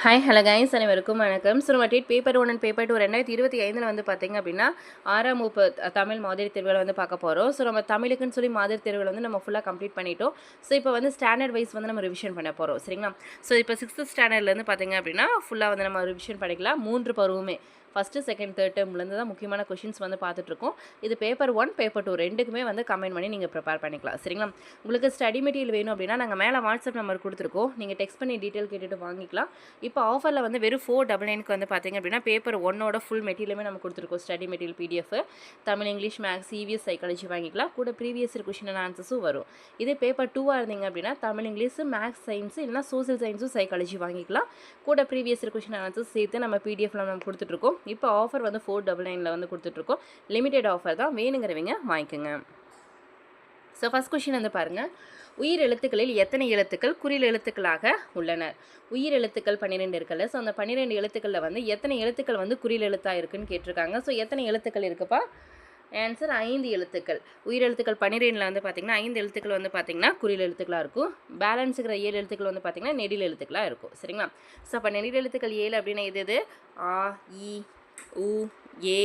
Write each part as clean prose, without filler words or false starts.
Hi hello guys அனைவருக்கும் வணக்கம். So நம்ம பேப்பர் 1 அண்ட் பேப்பர் 2 2025 வந்து பார்த்திங்க அப்படின்னா 6ஆம் வகுப்பு தமிழ் மாதிரி தேர்வுகளை வந்து பார்க்க போகிறோம். ஸோ நம்ம தமிழுக்குன்னு சொல்லி மாதிரி தேர்வுகளை வந்து நம்ம ஃபுல்லாக கம்ப்ளீட் பண்ணிட்டோம். ஸோ இப்போ வந்து ஸ்டாண்டர்ட் வைஸ் வந்து நம்ம ரிவிஷன் பண்ண போகிறோம், சரிங்களா? ஸோ இப்போ 6th ஸ்டாண்டர்ட்லேருந்து பார்த்திங்க அப்படின்னா ஃபுல்லாக வந்து நம்ம ரிவிஷன் பண்ணிக்கலாம். 3 பருவமே ஃபஸ்ட்டு செகண்ட் தேர்ட் டேர்ம்லேருந்து தான் முக்கியமான கொஷின்ஸ் வந்து பார்த்துட்ருக்கோம். இது பேப்பர் 1 பேப்பர் 2 ரெண்டுக்குமே வந்து கமெண்ட் பண்ணி நீங்கள் ப்ரிப்பேர் பண்ணிக்கலாம், சரிங்களா? உங்களுக்கு ஸ்டடி மெட்டீரியல் வேணும் அப்படின்னா நாங்கள் மேலே வாட்ஸ்அப் நம்பர் கொடுத்துருக்கோம், நீங்கள் டெக்ஸ்ட் பண்ணி டீட்டெயில் கேட்டுட்டு வாங்கிக்கலாம். இப்போ ஆஃபரில் வந்து வெறும் 499க்கு வந்து பார்த்திங்க அப்படின்னா பேப்பர் 1ஓட ஃபுல் மெட்டீரியலுமே நம்ம கொடுத்துருக்கோம். Study material PDF Tamil, English, maths, சிவிஎஸ், சைக்காலஜி வாங்கிக்கலாம். கூட ப்ரீவியஸ் கொஷின் அண்ட் ஆன்சர்ஸும் வரும். இதே பேப்பர் 2ஆக இருந்தீங்க அப்படின்னா தமிழ், இங்கிலீஷ், மேக்ஸ், சயின்ஸு இல்லைனா சோசியல் சயின்ஸும் சைக்காலஜி வாங்கிக்கலாம். கூட ப்ரீவியஸ் கொஷின் அண்ட் ஆன்சர்ஸ் சேர்த்து நம்ம பிடிஎஃப்ல நம்ம கொடுத்துட்ருக்கோம். இப்போ ஆஃபர் வந்து 499ல் வந்து கொடுத்துட்ருக்கோம். லிமிடெட் ஆஃபர் தான், வேணுங்கிறவங்க வாங்கிக்கோங்க. ஸோ ஃபஸ்ட் கொஷின் வந்து பாருங்கள், உயிர் எழுத்துக்களில் எத்தனை எழுத்துக்கள் குறில் எழுத்துக்களாக உள்ளன? உயிர் எழுத்துக்கள் 12 இருக்குல்ல. ஸோ அந்த 12 எழுத்துக்களில் வந்து எத்தனை எழுத்துக்கள் வந்து குறில் எழுத்தாக இருக்குன்னு கேட்டிருக்காங்க. ஸோ எத்தனை எழுத்துக்கள் இருக்குப்பா? ஆன்சர் 5 எழுத்துக்கள். உயிர் எழுத்துக்கள் 12ல் வந்து பார்த்திங்கன்னா 5 எழுத்துக்கள் வந்து பார்த்திங்கன்னா குறில் எழுத்துக்களாக இருக்கும். பேலன்ஸ் இருக்கிற 7 எழுத்துக்கள் வந்து பார்த்திங்கன்னா நெடில் எழுத்துக்களாக இருக்கும், சரிங்களா? ஸோ அப்போ நெடில் எழுத்துக்கள் 7 அப்படின்னா எது? ஆ, இ, உ, ஏ,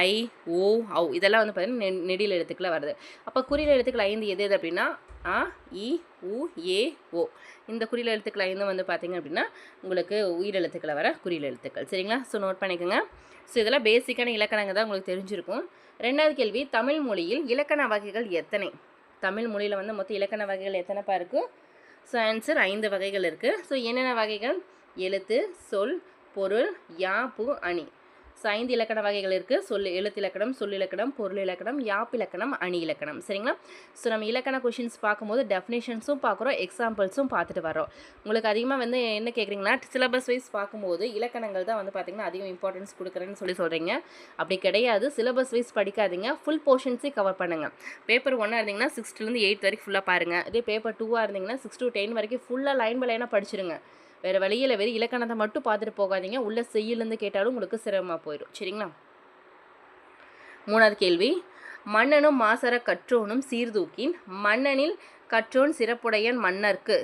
ஐ, ஓ, ஔ இதெல்லாம் வந்து பார்த்திங்கன்னா நெடில் எழுத்துக்களை வருது. அப்போ குறில் எழுத்துக்கள் 5 எது அப்படின்னா ஆ, இ, உ, ஏ, ஓ. இந்த குறில் எழுத்துக்கள் 5 வந்து பார்த்திங்க அப்படின்னா உங்களுக்கு உயிர் எழுத்துக்களை வர குறில் எழுத்துக்கள், சரிங்களா? ஸோ நோட் பண்ணிக்கோங்க. ஸோ இதெல்லாம் பேசிக்கான இலக்கணங்கள் தான் உங்களுக்கு தெரிஞ்சிருக்கும். 2வது கேள்வி, தமிழ் மொழியில் இலக்கண வகைகள் எத்தனை? தமிழ் மொழியில் வந்து மொத்தம் இலக்கண வகைகள் எத்தனைப்பா இருக்குது? ஸோ ஆன்சர் 5 வகைகள் இருக்குது. ஸோ என்னென்ன வகைகள்? எழுத்து, சொல், பொருள், யாப்பு, அணி. ஸோ 5 இலக்கண வகைகள் இருக்குது. எழுத்து இலக்கணம், சொல் இலக்கணம், பொருள் இலக்கணம், யாப்பு இலக்கணம், அணி இலக்கணம், சரிங்களா? ஸோ நம்ம இலக்கண கொஷின்ஸ் பார்க்கும்போது டெஃபினேஷன்ஸும் பார்க்குறோம், எக்ஸாம்பிள்ஸும் பார்த்துட்டு வரோம். உங்களுக்கு அதிகமாக வந்து என்ன கேட்குறீங்கன்னா, சிலபஸ் வைஸ் பார்க்கும்போது இலக்கணங்கள் தான் வந்து பார்த்திங்கன்னா அதிகம் இம்பார்ட்டன்ஸ் கொடுக்குறேன்னு சொல்கிறீங்க. அப்படி கிடையாது. சிலபஸ் வைஸ் படிக்காதீங்க, ஃபுல் போர்ஷன்ஸே கவர் பண்ணுங்கள். பேப்பர் 1ஆக இருந்தீங்கன்னா 6th-லேருந்து 8th வரைக்கும் ஃபுல்லாக பாருங்கள். இதே பேப்பர் 2ஆக இருந்தீங்கன்னா 6 to 10 வரைக்கும் ஃபுல்லாக லைன் பை லைனாக படிச்சிருங்க. வேறு வழியில் வெறும் இலக்கணத்தை மட்டும் பார்த்துட்டு போகாதீங்க. உள்ள செய்யிலேருந்து கேட்டாலும் உங்களுக்கு சிரமமாக போயிடும், சரிங்களா? 3வது கேள்வி, மன்னனும் மாசற கற்றோனும் சீர்தூக்கின் மன்னனில் கற்றோன் சிறப்புடையன் மன்னர்க்கு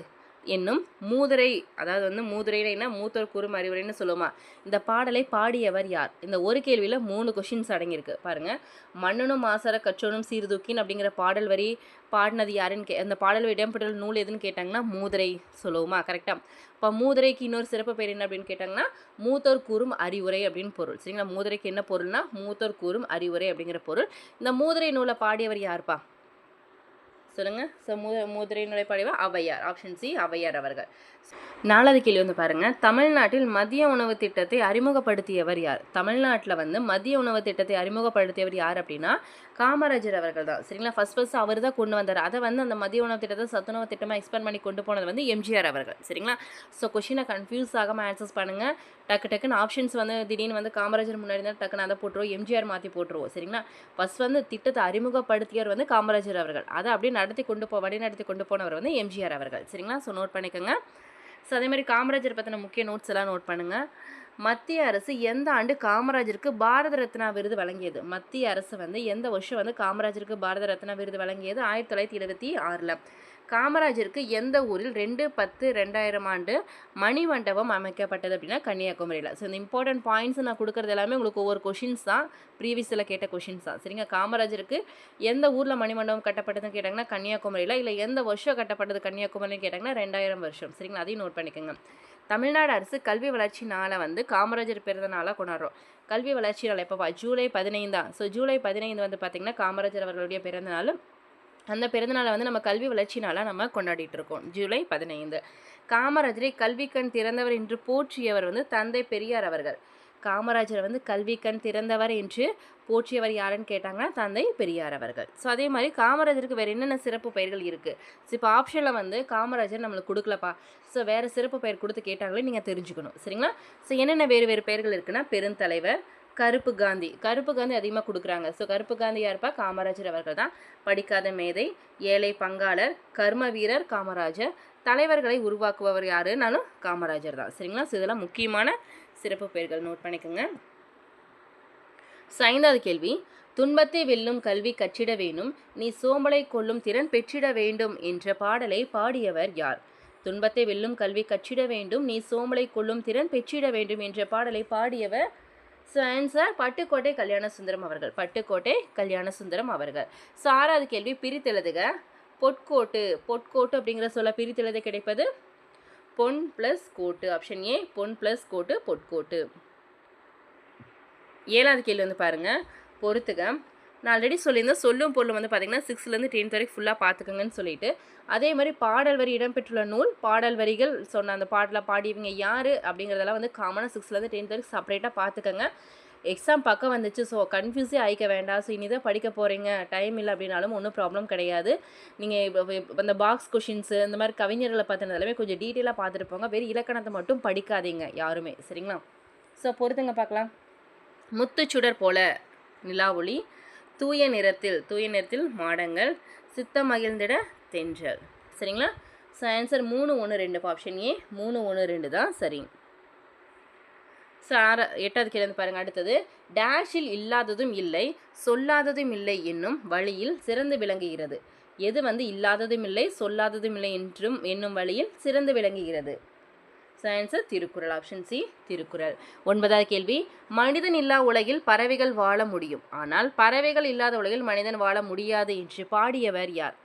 என்னும் மூதுரை, அதாவது வந்து மூதுரைனா மூத்தோர் கூறும் அறிவுரைன்னு சொல்லுவோமா, இந்த பாடலை பாடியவர் யார்? இந்த ஒரு கேள்வியில் 3 கொஷின்ஸ் அடங்கியிருக்கு பாருங்கள். மன்னனும் மாசற கற்றோனும் சீர்தூக்கின் அப்படிங்கிற பாடல் வரி பாடினது யாருன்னு அந்த பாடல் இடம்பெற்ற நூல் எதுன்னு கேட்டாங்கன்னா மூதுரை சொல்லுவோமா, கரெக்டாக? இப்போ மூதுரைக்கு இன்னொரு சிறப்பு பேர் என்ன அப்படின்னு கேட்டாங்கன்னா மூத்தோர் கூறும் அறிவுரை அப்படின்னு பொருள், சரிங்களா? மூதுரைக்கு என்ன பொருள்னா மூத்தோர் கூறும் அறிவுரை அப்படிங்கிற பொருள். இந்த மூதுரை நூலை பாடியவர் யார்ப்பா சொல்லுங்கள்? ஸோ மூதுரை நூலை பாடியவர் ஔவையார். ஆப்ஷன் சி, ஔவையார் அவர்கள். 4வது கேள்வி வந்து பாருங்கள், தமிழ்நாட்டில் மதிய உணவு திட்டத்தை அறிமுகப்படுத்தியவர் யார்? தமிழ்நாட்டில் வந்து மதிய உணவு திட்டத்தை அறிமுகப்படுத்தியவர் யார் அப்படின்னா காமராஜர் அவர்கள் தான், சரிங்களா? ஃபஸ்ட் அவர் தான் கொண்டு வந்தார். அதை வந்து அந்த மதிய உணவு திட்டத்தை சத்துணவு திட்டமாக எக்ஸ்பேண்ட் பண்ணி கொண்டு போனது வந்து எம்ஜிஆர் அவர்கள், சரிங்களா? ஸோ கொஷினை கன்ஃபியூஸ் ஆகாமல் ஆன்சர்ஸ் பண்ணுங்கள். டக்குன்னு ஆப்ஷன்ஸ் வந்து திடீர்னு வந்து காமராஜர் முன்னாடி இருந்தால் டக்குன்னு அதை போட்டுருவோம், எம்ஜிஆர் மாற்றி போட்டுருவோம், சரிங்களா? ஃபஸ்ட் வந்து திட்டத்தை அறிமுகப்படுத்தியவர் வந்து காமராஜர் அவர்கள், அதை அப்படியே வழிநடத்தி கொண்டு போனவர் வந்து எம்ஜிஆர் அவர்கள், சரிங்களா? ஸோ நோட் பண்ணிக்கோங்க. ஸோ அதேமாதிரி காமராஜர் பற்றின முக்கிய நோட்ஸ் எல்லாம் நோட் பண்ணுங்கள். மத்திய அரசு எந்த ஆண்டு காமராஜருக்கு பாரத ரத்னா விருது வழங்கியது? மத்திய அரசு வந்து எந்த வருஷம் வந்து காமராஜருக்கு பாரத ரத்னா விருது வழங்கியது? 1976ல். காமராஜருக்கு எந்த ஊரில் 2/10/2000 மணிமண்டபம் அமைக்கப்பட்டது அப்படின்னா கன்னியாகுமரியில். ஸோ இந்த இம்பார்ட்டன்ட் பாயிண்ட்ஸ் நான் கொடுக்குறது எல்லாமே உங்களுக்கு ஒவ்வொரு கொஷின்ஸ் தான், ப்ரீவியஸில் கேட்ட கொஷின்ஸ் தான், சரிங்க? காமராஜருக்கு எந்த ஊரில் மணிமண்டபம் கட்டப்பட்டதுன்னு கேட்டாங்கன்னா கன்னியாகுமரியில், இல்லை எந்த வருஷம் கட்டப்பட்டது கன்னியாகுமரின்னு கேட்டாங்கன்னா 2000 வருஷம், சரிங்களா? அதையும் நோட் பண்ணிக்கோங்க. தமிழ்நாடு அரசு கல்வி வளர்ச்சி நாளை வந்து காமராஜர் பிறந்த நாளாக கொண்டாடுறோம். கல்வி வளர்ச்சி நாள் எப்போப்பா? ஜூலை 15 தான். ஸோ ஜூலை 15 வந்து பார்த்திங்கன்னா காமராஜர் அவர்களுடைய பிறந்த நாள். அந்த பிறந்தநாளை வந்து நம்ம கல்வி வளர்ச்சி நாளாக நம்ம கொண்டாடிட்டு இருக்கோம், ஜூலை 15. காமராஜரை கல்வி கண் திறந்தவர் என்று போற்றியவர் வந்து தந்தை பெரியார் அவர்கள். காமராஜரை வந்து கல்வி கண் திறந்தவர் என்று போற்றியவர் யாருன்னு கேட்டாங்கன்னா தந்தை பெரியார் அவர்கள். ஸோ அதே மாதிரி காமராஜருக்கு வேறு என்னென்ன சிறப்பு பெயர்கள் இருக்குது? ஸோ இப்போ ஆப்ஷனில் வந்து காமராஜர் நம்மளுக்கு கொடுக்கலப்பா, ஸோ வேறு சிறப்பு பெயர் கொடுத்து கேட்டாங்களே நீங்கள் தெரிஞ்சுக்கணும், சரிங்களா? ஸோ என்னென்ன வேறு பெயர்கள் இருக்குன்னா பெருந்தலைவர், கருப்பு காந்தி அதிகமாக கொடுக்குறாங்க. ஸோ கருப்பு காந்தி யாருப்பா? காமராஜர் அவர்கள் தான். படிக்காத மேதை, ஏழை பங்காளர், கர்ம வீரர் காமராஜர், தலைவர்களை உருவாக்குபவர் யாருன்னாலும் காமராஜர் தான், சரிங்களா? ஸோ இதெல்லாம் முக்கியமான சிறப்பு பெயர்கள், நோட் பண்ணிக்கோங்க. ஸோ 5வது கேள்வி, துன்பத்தை வெல்லும் கல்வி கற்றிட வேணும், நீ சோம்பலை கொள்ளும் திறன் பெற்றிட வேண்டும் என்ற பாடலை பாடியவர் யார்? துன்பத்தை வெல்லும் கல்வி கற்றிட வேண்டும், நீ சோம்பலை கொள்ளும் திறன் பெற்றிட வேண்டும் என்ற பாடலை பாடியவர். ஸோ ஆன்சர் பட்டுக்கோட்டை கல்யாண சுந்தரம் அவர்கள். பட்டுக்கோட்டை கல்யாண சுந்தரம் அவர்கள். ஸோ 6வது கேள்வி பிரித்தெழுதுக. பொற்கோட்டு. பொற்கோட்டு அப்படிங்கிற சொல்ல பிரித்தெழுத கிடைப்பது பொன் plus coat. Option A Pon plus கோட்டு பொற்கோட்டு. 7வது கேள்வி வந்து பாருங்கள், பொறுத்துக. நான் ஆல்ரெடி சொல்லியிருந்தேன், சொல்லும் பொருளும் வந்து பார்த்திங்கன்னா 6லேருந்து 10th வரைக்கும் ஃபுல்லாக பார்த்துக்கங்கன்னு சொல்லிட்டு, அதே மாதிரி பாடல் வரி இடம்பெற்றுள்ள நூல், பாடல் வரிகள் சொன்ன அந்த பாடலில் பாடியவங்க யார் அப்படிங்கிறதெல்லாம் வந்து காமனாக 6லேருந்து 10th வரைக்கும் செப்பரேட்டாக பார்த்துக்கங்க. எக்ஸாம் பக்கம் வந்துச்சு, ஸோ கன்ஃபியூஸே ஆகிக்க வேண்டாம். ஸோ இனி தான் படிக்க போகிறீங்க, டைம் இல்லை அப்படின்னாலும் ஒன்றும் ப்ராப்ளம் கிடையாது. நீங்கள் இந்த பாக்ஸ் கொஷின்ஸு இந்த மாதிரி கவிஞர்களை பார்த்தினதெல்லாமே கொஞ்சம் டீட்டெயிலாக பார்த்துட்டு போங்க. வெறும் இலக்கணத்தை மட்டும் படிக்காதீங்க யாருமே, சரிங்களா? ஸோ பொறுத்துங்க பார்க்கலாம். முத்துச்சுடர் போல நிலாவொளி, தூய நிறத்தில் மாடங்கள், சித்த மகிழ்ந்திட தென்றல். சரிங்களா? So answer 3, 1, 2. ஆப்ஷன் ஏ 3, 1, 2 தான் சரி. ஸோ 8வது கேள்வி வந்து பாருங்கள். அடுத்தது டேஷில் இல்லாததும் இல்லை சொல்லாததும் இல்லை என்னும் வழியில் சிறந்து விளங்குகிறது. எது வந்து இல்லாததும் இல்லை சொல்லாததும் இல்லை என்னும் வழியில் சிறந்து விளங்குகிறது? So answer Thirukkural. Option C Thirukkural. 9வது கேள்வி, மனிதன் இல்லா உலகில் பறவைகள் வாழ முடியும், ஆனால் பறவைகள் இல்லாத உலகில் மனிதன் வாழ முடியாது என்று பாடியவர் யார்?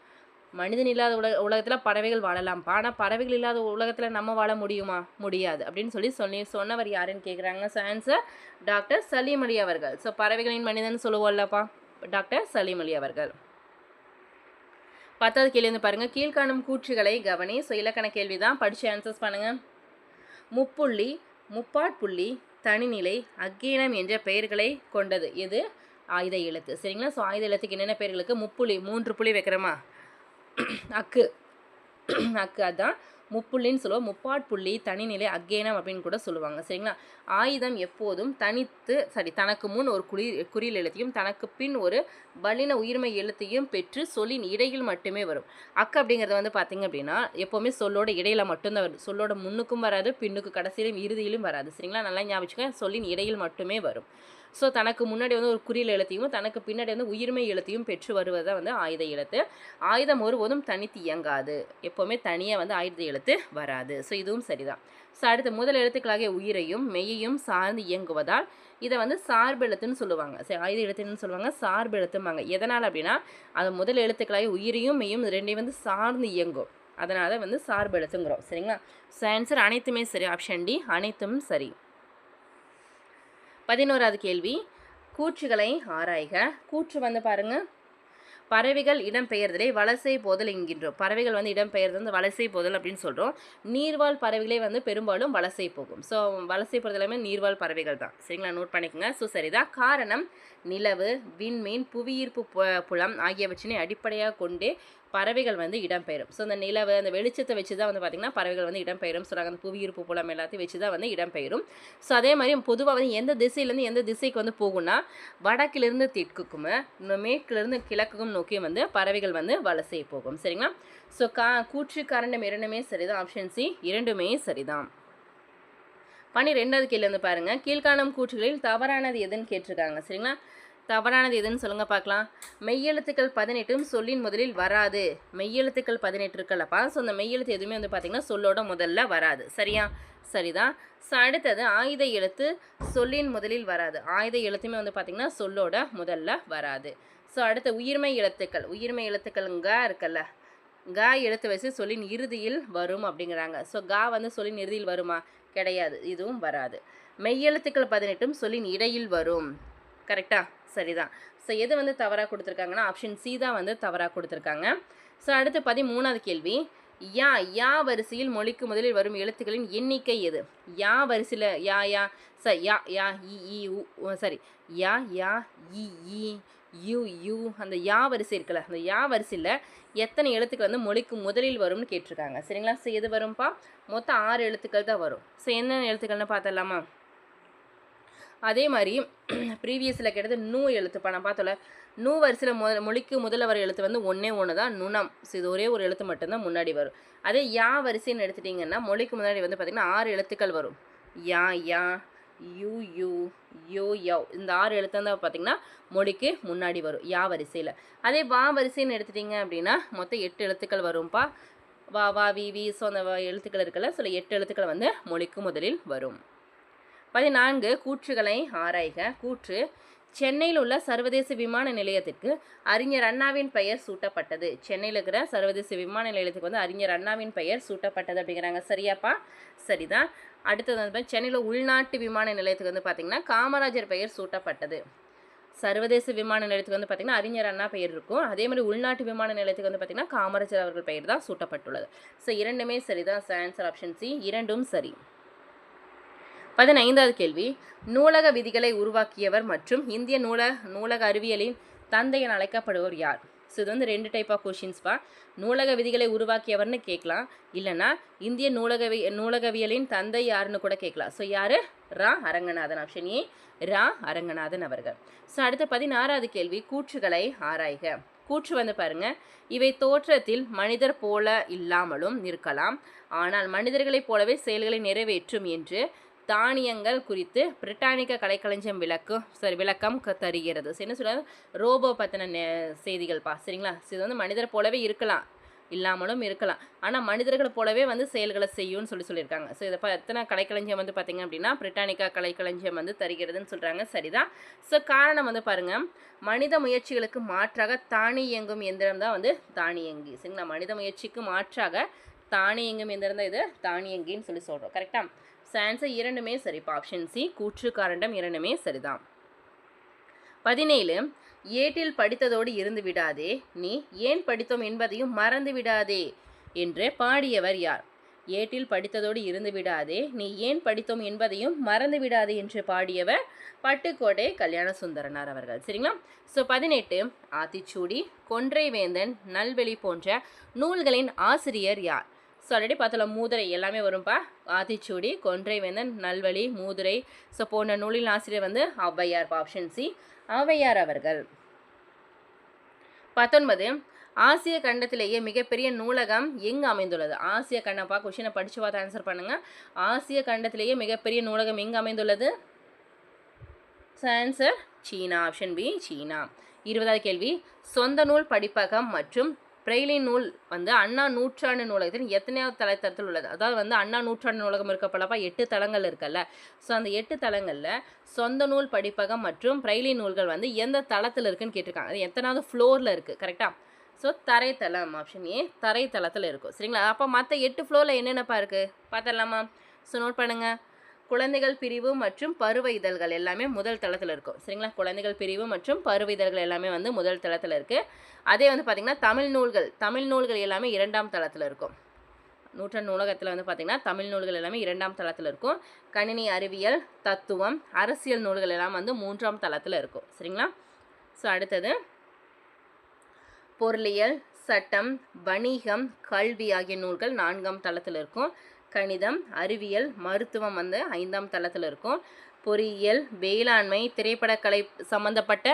மனிதன் இல்லாத உலகத்தில் பறவைகள் வாழலாம்ப்பா, ஆனால் பறவைகள் இல்லாத உலகத்தில் நம்ம வாழ முடியுமா? முடியாது அப்படின்னு சொன்னவர் யாருன்னு கேட்குறாங்க. ஸோ ஆன்சர் டாக்டர் சலீம் அலி அவர்கள். ஸோ பறவைகளின் மனிதன் சொல்லுவோம்லப்பா, டாக்டர் சலீம் அலி அவர்கள். 10வது கேள்வி வந்து பாருங்கள், கீழ்காணும் கூற்றுகளை கவனி. ஸோ இலக்கண கேள்வி தான், படித்து ஆன்சர்ஸ் பண்ணுங்கள். முப்புள்ளி, முப்பாட்புள்ளி, தனிநிலை, அக்கீனம் என்ற பெயர்களை கொண்டது எது? ஆயுத எழுத்து. சரிங்களா? ஸோ ஆயுத எழுத்துக்கு என்னென்ன பெயர்களுக்கு? முப்புள்ளி, 3 புள்ளி வைக்கிறோமா? அக்கு அதான் முப்புள்ளின்னு சொல்லுவோம். முப்பாட்புள்ளி, தனிநிலை, அக்கேனம் அப்படின்னு கூட சொல்லுவாங்க. சரிங்களா? ஆயுதம் எப்போதும் தனக்கு முன் ஒரு குறில் எழுத்தையும் தனக்கு பின் ஒரு வல்லின உயிர்மை எழுத்தையும் பெற்று சொல்லின் இடையில் மட்டுமே வரும். அக்கு அப்படிங்கிறது வந்து பார்த்திங்க அப்படின்னா எப்போவுமே சொல்லோட இடையில மட்டும்தான் வரும். சொல்லோட முன்னுக்கும் வராது, பின்னுக்கு கடைசியிலும் இறுதியிலும் வராது. சரிங்களா? நல்லா ஞாபகம், சொல்லின் இடையில் மட்டுமே வரும். ஸோ தனக்கு முன்னாடி வந்து ஒரு குறில் எழுத்தையும் தனக்கு பின்னாடி வந்து உயிர்மை எழுத்தையும் பெற்று வருவதை வந்து ஆயுத எழுத்து. ஆயுதம் ஒருபோதும் தனித்து இயங்காது, எப்போவுமே தனியாக வந்து ஆயுத எழுத்து வராது. ஸோ இதுவும் சரிதான். ஸோ அடுத்து முதல் எழுத்துக்களாகிய உயிரையும் மெய்யையும் சார்ந்து இயங்குவதால் இதை வந்து சார்பெழுத்துன்னு சொல்லுவாங்க. சரி, ஆயுத எழுத்துன்னு சொல்லுவாங்க, சார்பெழுத்தும்பாங்க. எதனால் அப்படின்னா அது முதல் எழுத்துக்களாகிய உயிரையும் மெய்யும் ரெண்டையும் வந்து சார்ந்து இயங்கும், அதனால் வந்து சார்பெழுத்துங்கிறோம். சரிங்களா? ஸோ ஆன்சர் அனைத்துமே சரி. ஆப்ஷன் டி அனைத்தும் சரி. 11வது கேள்வி, கூற்றுகளை ஆராய்க. கூற்று வந்து பாருங்கள், பறவைகள் இடம்பெயர்தலை வலசை போதல் என்கின்றோம். பறவைகள் வந்து இடம்பெயர்தல் வந்து வலசை போதல் அப்படின்னு சொல்கிறோம். நீர்வாழ் பறவைகளே வந்து பெரும்பாலும் வலசை போகும். ஸோ வலசை போகிறது எல்லாமே நீர்வாழ் பறவைகள் தான். சரிங்களா? நோட் பண்ணிக்கோங்க. ஸோ சரிதான். காரணம், நிலவு, விண்மீன், புவியீர்ப்பு புலம் ஆகியவற்றினை அடிப்படையாக கொண்டே பறவைகள் வந்து இடம்பெயரும். ஸோ அந்த நிலவு, அந்த வெளிச்சத்தை வச்சு தான் வந்து பார்த்திங்கன்னா பறவைகள் வந்து இடம்பெயரும் சொல்கிறாங்க. அந்த புவியீர்ப்பு புலம் எல்லாத்தையும் வச்சு தான் வந்து இடம்பெயரும். ஸோ அதே மாதிரி பொதுவாக வந்து எந்த திசையிலேருந்து எந்த திசைக்கு வந்து போகும்னா வடக்கிலிருந்து தெற்குக்கும் மேற்கிலிருந்து கிழக்குக்கும் நோக்கியும் வந்து பறவைகள் வந்து வலசை போகும். சரிங்களா? ஸோ கூற்று காரணம் இரண்டுமே சரிதான். ஆப்ஷன் சி இரண்டுமே சரிதான். 12வது கேள்வி வந்து பாருங்கள், கீழ்காணும் கூற்றுகளில் தவறானது எதுன்னு கேட்டிருக்காங்க. சரிங்களா? தவறானது எதுன்னு சொல்லுங்கள் பார்க்கலாம். மெய்யெழுத்துக்கள் 18 சொல்லின் முதலில் வராது. மெய்யெழுத்துக்கள் 18 இருக்கல்லப்பா. ஸோ அந்த மெய்யெழுத்து எதுவுமே வந்து பார்த்திங்கன்னா சொல்லோட முதல்ல வராது. சரியா? சரிதான். ஸோ அடுத்தது ஆயுத எழுத்து சொல்லின் முதலில் வராது. ஆயுத எழுத்துமே வந்து பார்த்திங்கன்னா சொல்லோட முதல்ல வராது. ஸோ அடுத்த உயிர்மை எழுத்துக்கள் க இருக்குல்ல, க எழுத்து வச்சு சொல்லின் இறுதியில் வரும் அப்படிங்கிறாங்க. ஸோ க வந்து சொல்லின் இறுதியில் வருமா? கிடையாது, இதுவும் வராது. மெய்யெழுத்துக்கள் 18 சொல்லின் இடையில் வரும். கரெக்டாக? சரிதான். ஸோ எது வந்து தவறாக கொடுத்துருக்காங்கன்னா ஆப்ஷன் சி தான் வந்து தவறாக கொடுத்துருக்காங்க. ஸோ அடுத்து 13வது கேள்வி, யா வரிசையில் மொழிக்கு முதலில் வரும் எழுத்துக்களின் எண்ணிக்கை எது? யா வரிசையில் யூ அந்த யா வரிசை இருக்குல்ல, அந்த யா வரிசையில் எத்தனை எழுத்துக்கள் வந்து மொழிக்கு முதலில் வரும்னு கேட்டிருக்காங்க. சரிங்களா? ஸோ எது வரும்ப்பா? மொத்தம் 6 எழுத்துக்கள் தான் வரும். ஸோ என்னென்ன எழுத்துக்கள்னு பார்த்துடலாமா? அதே மாதிரி ப்ரீவியஸில் கேட்டது நூ எழுத்துப்பா, நான் பார்த்தோம்ல, நூ வரிசையில் மொழிக்கு முதல்ல வர எழுத்து வந்து ஒன்று தான், நுணம். ஸோ இது ஒரே ஒரு எழுத்து மட்டும்தான் முன்னாடி வரும். அதே யா வரிசைன்னு எடுத்துட்டிங்கன்னா மொழிக்கு முன்னாடி வந்து பார்த்திங்கன்னா 6 எழுத்துக்கள் வரும். யா, யூ, யோ, யவ், இந்த 6 எழுத்து தான் பார்த்திங்கன்னா மொழிக்கு முன்னாடி வரும் யா வரிசையில். அதே வா வரிசைன்னு எடுத்துட்டிங்க அப்படின்னா மொத்தம் 8 எழுத்துக்கள் வரும்ப்பா. வா வா வி வி ஸோ அந்த எழுத்துக்கள் இருக்குல்ல, ஸோ 8 எழுத்துக்கள் வந்து மொழிக்கு முதலில் வரும். 14 கூற்றுகளை ஆராய்க. கூற்று: சென்னையில் உள்ள சர்வதேச விமான நிலையத்திற்கு அறிஞர் அண்ணாவின் பெயர் சூட்டப்பட்டது. சென்னையில் இருக்கிற சர்வதேச விமான நிலையத்துக்கு வந்து அறிஞர் அண்ணாவின் பெயர் சூட்டப்பட்டது அப்படிங்கிறாங்க. சரியாப்பா? சரிதான். அடுத்தது வந்து சென்னையில் உள்நாட்டு விமான நிலையத்துக்கு வந்து பார்த்திங்கன்னா காமராஜர் பெயர் சூட்டப்பட்டது. சர்வதேச விமான நிலையத்துக்கு வந்து பார்த்திங்கன்னா அறிஞர் அண்ணா பெயர் இருக்கும். அதே மாதிரி உள்நாட்டு விமான நிலையத்துக்கு வந்து பார்த்திங்கன்னா காமராஜர் அவர்கள் பெயர் தான் சூட்டப்பட்டுள்ளது. ஸோ இரண்டுமே சரிதான். ஆன்சர் ஆப்ஷன் சி, இரண்டும் சரி. 15வது கேள்வி: நூலக விதிகளை உருவாக்கியவர் மற்றும் இந்திய நூலக அறிவியலின் தந்தை என அழைக்கப்படுவர் யார்? ஸோ இது வந்து 2 டைப் ஆஃப் கொஷின்ஸ்பா. நூலக விதிகளை உருவாக்கியவர்னு கேட்கலாம், இல்லைனா இந்திய நூலகவியலின் தந்தை யாருன்னு கூட கேட்கலாம். ஸோ யார்? ரா அரங்கநாதன். ஆப்ஷன் ஏ, ரா அரங்கநாதன் அவர்கள். ஸோ அடுத்த 16வது கேள்வி: கூற்றுகளை ஆராய்க. கூற்று வந்து பாருங்க: இவை தோற்றத்தில் மனிதர் போல இல்லாமலும் இருக்கலாம், ஆனால் மனிதர்களைப் போலவே செயல்களை நிறைவேற்றும் என்று தானியங்கள் குறித்து பிரிட்டானிக்க கலைக்களஞ்சியம் விளக்கம் தருகிறது. என்ன சொல்றாங்க? ரோபோ பற்றின செய்திகள்ப்பா. சரிங்களா? இது வந்து மனிதர் போலவே இருக்கலாம், இல்லாமலும் இருக்கலாம், ஆனால் மனிதர்களை போலவே வந்து செயல்களை செய்யும்னு சொல்லியிருக்காங்க. ஸோ இதை எத்தனை கலைக்களஞ்சியம் வந்து பார்த்திங்க அப்படின்னா பிரிட்டானிக்கா கலைக்களஞ்சியம் வந்து தருகிறதுன்னு சொல்கிறாங்க. சரிதான். ஸோ காரணம் வந்து பாருங்கள், மனித முயற்சிகளுக்கு மாற்றாக தானியங்கும் எந்திரம் தான் வந்து தானியங்கி. சரிங்களா? மனித முயற்சிக்கு மாற்றாக தானியங்கும் எந்திரம் தான் இது தானியங்கின்னு சொல்கிறோம். கரெக்டாக? ஸோ ஆன்சர் இரண்டுமே சரிப்பா. ஆப்ஷன் சி, கூற்று காரணம் இரண்டுமே சரிதான். 17 ஏட்டில் படித்ததோடு இருந்து விடாதே, நீ ஏன் படித்தோம் என்பதையும் மறந்து விடாதே என்று பாடியவர் யார்? ஏட்டில் படித்ததோடு இருந்து விடாதே, நீ ஏன் படித்தோம் என்பதையும் மறந்து விடாதே என்று பாடியவர் பட்டுக்கோட்டை கல்யாண சுந்தரனார் அவர்கள். சரிங்களா? ஸோ 18 ஆத்திச்சூடி, கொன்றை வேந்தன், நல்வெளி போன்ற நூல்களின் ஆசிரியர் யார்? ஸோ ஆல்ரெடி பார்த்தலாம், மூதுரை எல்லாமே வரும்பா. ஆத்திச்சூடி, கொன்றை வேந்தன், நல்வழி, மூதுரை ஸோ போன்ற நூலின் ஆசிரியர் வந்து ஔவையார். ஆப்ஷன் சி, ஔவையார் அவர்கள். 19 ஆசிய கண்டத்திலேயே மிகப்பெரிய நூலகம் எங்கு அமைந்துள்ளது? ஆசிய கண்டம்ப்பா. கொஷினை படித்து பார்த்து ஆன்சர் பண்ணுங்க. ஆசிய கண்டத்திலேயே மிகப்பெரிய நூலகம் எங்கு அமைந்துள்ளது? ஆன்சர் சீனா. ஆப்ஷன் பி, சீனா. 20வது கேள்வி: சொந்த நூல் படிப்பகம் மற்றும் பிரெய்லின் நூல் வந்து அண்ணா நூற்றாண்டு நூலகத்தின் எத்தனையாவது தளத்தில் உள்ளது? அதாவது வந்து அண்ணா நூற்றாண்டு நூலகம் இருக்கப்படப்பா 8 தளங்கள் இருக்குல்ல. ஸோ அந்த 8 தளங்களில் சொந்த நூல் படிப்பகம் மற்றும் பிரெய்லின் நூல்கள் வந்து எந்த தளத்தில் இருக்குன்னு கேட்டிருக்காங்க. அது எத்தனாவது ஃப்ளோரில் இருக்குது? கரெக்டாக? ஸோ தரைத்தளம். ஆப்ஷன் ஏ, தரைத்தளத்தில் இருக்கும். சரிங்களா? அப்போ மற்ற 8 ஃப்ளோரில் என்னென்னப்பா இருக்குது பார்த்துடலாமா? ஸோ நோட் பண்ணுங்கள். குழந்தைகள் பிரிவு மற்றும் பருவ இதழ்கள் எல்லாமே முதல் தளத்தில் இருக்கும். சரிங்களா? குழந்தைகள் பிரிவு மற்றும் பருவ இதழ்கள் எல்லாமே வந்து முதல் தளத்தில் இருக்குது. அதே வந்து பார்த்திங்கன்னா தமிழ் நூல்கள் எல்லாமே 2ஆம் தளத்தில் இருக்கும். நூற்றாண்டு நூலகத்தில் வந்து பார்த்திங்கன்னா தமிழ் நூல்கள் எல்லாமே 2ஆம் தளத்தில் இருக்கும். கணினி அறிவியல், தத்துவம், அரசியல் நூல்கள் எல்லாம் வந்து 3ஆம் தளத்தில் இருக்கும். சரிங்களா? ஸோ அடுத்தது பொருளியல், சட்டம், வணிகம், கல்வி ஆகிய நூல்கள் 4ஆம் தளத்தில் இருக்கும். கணிதம், அறிவியல், மருத்துவம் வந்து 5ஆம் தளத்தில் இருக்கும். பொறியியல், வேளாண்மை, திரைப்படக்கலை சம்மந்தப்பட்ட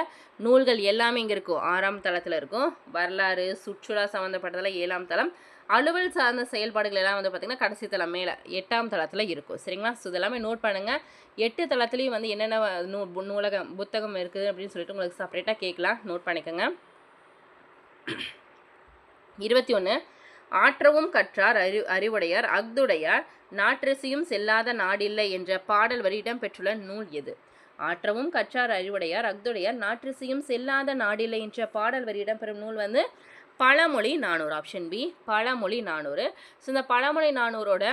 நூல்கள் எல்லாமே இங்கே இருக்கும், 6ஆம் தளத்தில் இருக்கும். வரலாறு, சுற்றுலா சம்மந்தப்பட்டதெல்லாம் 7ஆம் தளம். அலுவல் சார்ந்த செயல்பாடுகள் எல்லாம் வந்து பார்த்திங்கன்னா கடைசி தளம் மேலே 8ஆம் தளத்தில் இருக்கும். சரிங்களா? ஸோ இதெல்லாமே நோட் பண்ணுங்கள். 8 தளத்துலேயும் வந்து என்னென்ன நூலகம் புத்தகம் இருக்குது அப்படின்னு சொல்லிட்டு உங்களுக்கு செப்பரேட்டாக கேட்கலாம். நோட் பண்ணிக்கோங்க. 21 ஆற்றவும் கற்றார் அறிவுடையார் அஃதுடையார் நாற்றசியும் செல்லாத நாடில்லை என்ற பாடல் வரி இடம்பெற்றுள்ள நூல் எது? ஆற்றவும் கற்றார் அறிவுடையார் அஃதுடையார் நாற்றசியும் செல்லாத நாடில்லை என்ற பாடல் வரி இடம்பெறும் நூல் வந்து பழமொழி 400. ஆப்ஷன் பி, பழமொழி 400. ஸோ இந்த பழமொழி 400ஓட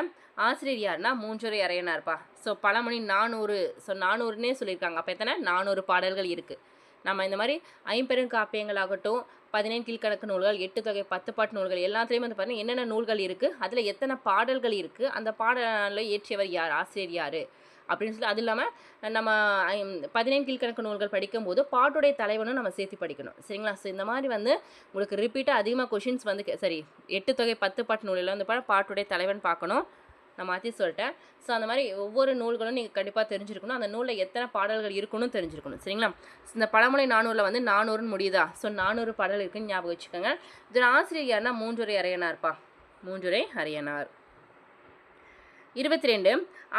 ஆசிரியர் யாருன்னா மூன்றுரை அறையனார்ப்பா. ஸோ பழமொழி 400, ஸோ 400ன்னே சொல்லியிருக்காங்க. அப்போ எத்தனை? 400 பாடல்கள் இருக்குது. நம்ம இந்த மாதிரி 50 காப்பியங்கள் ஆகட்டும், 15 கீழ்கணக்கு நூல்கள், 8 தொகை 10 பாட்டு நூல்கள் எல்லாத்துலேயுமே வந்து பார்த்தீங்கன்னா என்னென்ன நூல்கள் இருக்குது, அதில் எத்தனை பாடல்கள் இருக்குது, அந்த பாடலை இயற்றியவர் யார், ஆசிரியர் யார் அப்படின்னு சொல்லி, அது இல்லாமல் நம்ம 15 கீழ்கணக்கு நூல்கள் படிக்கும்போது பாட்டுடைய தலைவனும் நம்ம சேர்த்து படிக்கணும். சரிங்களா? ஸோ இந்த மாதிரி வந்து உங்களுக்கு ரிப்பீட்டாக அதிகமாக கொஷின்ஸ் வந்து 8 தொகை 10 பாட்டு நூலில் வந்து பாட்டுடைய தலைவன் பார்க்கணும். நான் மாற்றி சொல்லிட்டேன். ஸோ அந்த மாதிரி ஒவ்வொரு நூல்களும் நீங்கள் கண்டிப்பாக தெரிஞ்சிருக்கணும். அந்த நூலில் எத்தனை பாடல்கள் இருக்குன்னு தெரிஞ்சிருக்கணும். சரிங்களா? இந்த பழமொழி 400ல் வந்து 400ன்னு முடியுதா? ஸோ 400 பாடல் இருக்குன்னு ஞாபகம் வச்சுக்கோங்க. இதில் ஆசிரியர் யாருன்னா மூன்றுரை அறையனார்ப்பா. மூன்றுரை அறையனார். 22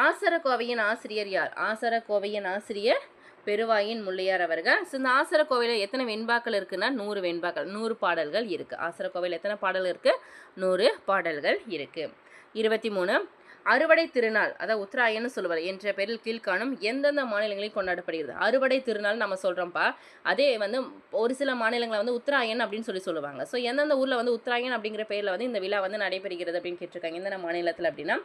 ஆசரக்கோவையின் ஆசிரியர் யார்? ஆசரக்கோவையின் ஆசிரியர் பெருவாயின் முள்ளையார் அவர்கள். ஸோ இந்த ஆசரக்கோவையில் எத்தனை வெண்பாக்கள் இருக்குன்னா 100 வெண்பாக்கள், 100 பாடல்கள் இருக்குது. ஆசரக்கோவையில் எத்தனை பாடல் இருக்குது? 100 பாடல்கள் இருக்குது. 23 அறுவடை திருநாள், அதாவது உத்தராயன்னு சொல்லுவார் என்ற பெயரில் கீழ்காணும் எந்தெந்த மாநிலங்களில் கொண்டாடப்படுகிறது? அறுவடை திருநாள் நம்ம சொல்கிறோம்ப்பா. அதே வந்து ஒரு சில மாநிலங்களில் வந்து உத்தராயன் அப்படின்னு சொல்லுவாங்க. ஸோ எந்தெந்த ஊரில் வந்து உத்தராயன் அப்படிங்கிற பேரில் வந்து இந்த விழா வந்து நடைபெறுகிறது அப்படின்னு கேட்டிருக்காங்க. எந்தெந்த மாநிலத்தில் அப்படின்னா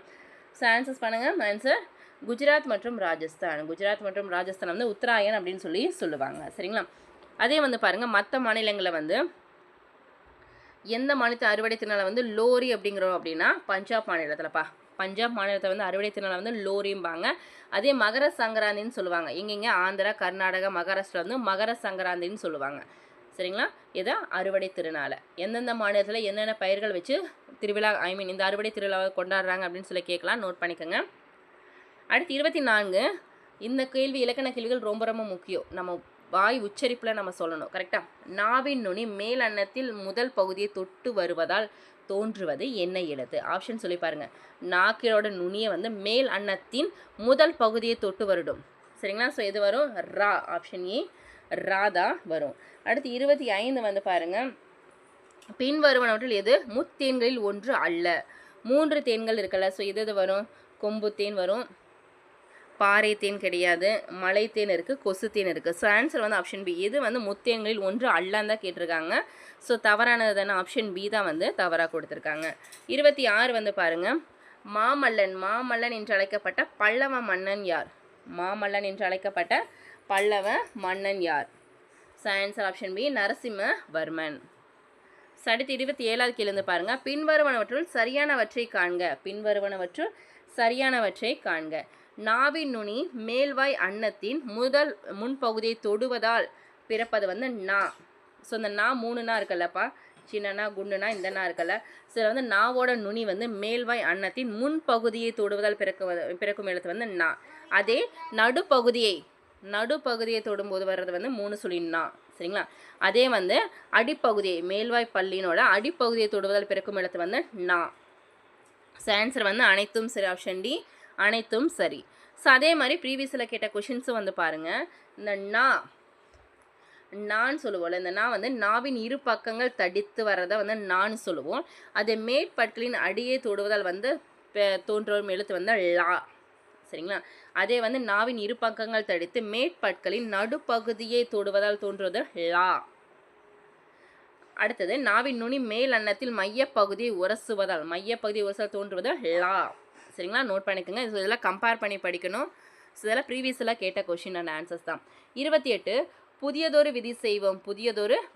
ஸோ ஆன்சர்ஸ் பண்ணுங்கள். ஆன்சர் குஜராத் மற்றும் ராஜஸ்தான். குஜராத் மற்றும் ராஜஸ்தான் வந்து உத்தராயன் அப்படின்னு சொல்லுவாங்க. சரிங்களா? அதே வந்து பாருங்கள், மற்ற மாநிலங்களில் வந்து எந்த மாநிலத்தை அறுவடை திருநாளை வந்து லோரி அப்படிங்கிறோம் அப்படின்னா பஞ்சாப் மாநிலத்தில்ப்பா. பஞ்சாப் மாநிலத்தை வந்து அறுவடை திருநாளை வந்து லோரிம்பாங்க. அதே மகர சங்கராந்தின்னு சொல்லுவாங்க. எங்கெங்கே? ஆந்திரா, கர்நாடகா, மகாராஷ்டிரா வந்து மகர சங்கராந்தின்னு சொல்லுவாங்க. சரிங்களா? இதை அறுவடை திருநாளை எந்தெந்த மாநிலத்தில் என்னென்ன பயிர்கள் வச்சு திருவிழா இந்த அறுவடை திருவிழாவை கொண்டாடுறாங்க அப்படின்னு சொல்லி கேட்கலாம். நோட் பண்ணிக்கோங்க. அடுத்து 24 இந்த கேள்வி இலக்கண கேள்விகள் ரொம்ப ரொம்ப முக்கியம். நம்ம வாய் உச்சரிப்பில் நம்ம சொல்லணும். கரெக்டாக? நாவின் நுனி மேல் அன்னத்தில் முதல் பகுதியை தொட்டு வருவதால் தோன்றுவது என்ன எழுத்து? ஆப்ஷன் சொல்லி பாருங்கள். நாக்கிலோட நுனியை வந்து மேல் அன்னத்தின் முதல் பகுதியை தொட்டு வருடும். சரிங்களா? ஸோ எது வரும்? ரா. ஆப்ஷன் ஏ ராதா வரும். அடுத்து 25 வந்து பாருங்கள். பின்வருவனவற்றில் எது முத்தேன்களில் ஒன்று அல்ல? 3 தேன்கள் இருக்குல்ல. ஸோ எது வரும்? கொம்பு தேன் வரும், பாறை தேன் கிடையாது, மலை தேன் இருக்குது, கொசு தேன் இருக்குது. ஸோ ஆன்சர் வந்து ஆப்ஷன் பி. இது வந்து முத்தேன்களில் ஒன்று அல்லன்னு தான் கேட்டிருக்காங்க. ஸோ தவறானது தானே ஆப்ஷன் பி தான் வந்து தவறாக கொடுத்துருக்காங்க. 26 வந்து பாருங்கள். மாமல்லன் என்று அழைக்கப்பட்ட பல்லவ மன்னன் யார்? மாமல்லன் என்று அழைக்கப்பட்ட பல்லவ மன்னன் யார்? So answer option B Narasimhavarman. அடுத்து 27வது கேள்வி பாருங்கள். பின்வருவனவற்றுள் சரியானவற்றை காண்க. பின்வருவனவற்றுள் சரியானவற்றை காண்க. நாவின் நுனி மேல்வாய் அன்னத்தின் முதல் முன்பகுதியை தொடுவதால் பிறப்பது வந்து நா. ஸோ இந்த நா 3 நா இருக்குல்லப்பா, சின்னனா குண்டுனா இந்த நா இருக்குல்ல. ஸோ வந்து நாவோட நுனி வந்து மேல்வாய் அன்னத்தின் முன்பகுதியை தொடுவதால் பிறக்கும் எழுத்து வந்து நா. அதே நடுப்பகுதியை தொடும்போது வர்றது வந்து 3 சொல்லி நா. சரிங்களா? அதே வந்து அடிப்பகுதியை மேல்வாய் பல்லினோட அடிப்பகுதியை தொடுவதால் பிறக்கும் எழுத்து வந்து நா. ஸோ ஆன்சர் வந்து அனைத்தும் சரி. ஆப்ஷன் டி அனைத்தும் சரி. ஸோ அதே மாதிரி ப்ரீவியஸில் கேட்ட கொஷின்ஸும் வந்து பாருங்கள். இந்த நான் சொல்லுவோம்ல, இந்த நான் வந்து நாவின் இரு பக்கங்கள் தடித்து வர்றதை வந்து நான் சொல்லுவோம். அதை மேற்பற்களின் அடியை தொடுவதால் வந்து தோன்றும் எழுத்து வந்து லா. சரிங்களா? அதே வந்து நாவின் இரு பக்கங்கள் தடித்து மேற்பற்களின் நடுப்பகுதியை தொடுவதால் தோன்றுவது லா. அடுத்தது நாவின் நுனி மேல் அன்னத்தில் மையப்பகுதியை உரசுவதால் தோன்றுவது லா. சரிங்களா? நோட் பண்ணிக்கோங்க. இதெல்லாம் கம்பேர் பண்ணி படிக்கணும். ஸோ இதெல்லாம் ப்ரீவியஸில் கேட்ட கொஷின் அண்ட் ஆன்சர்ஸ் தான். 28 புதியதொரு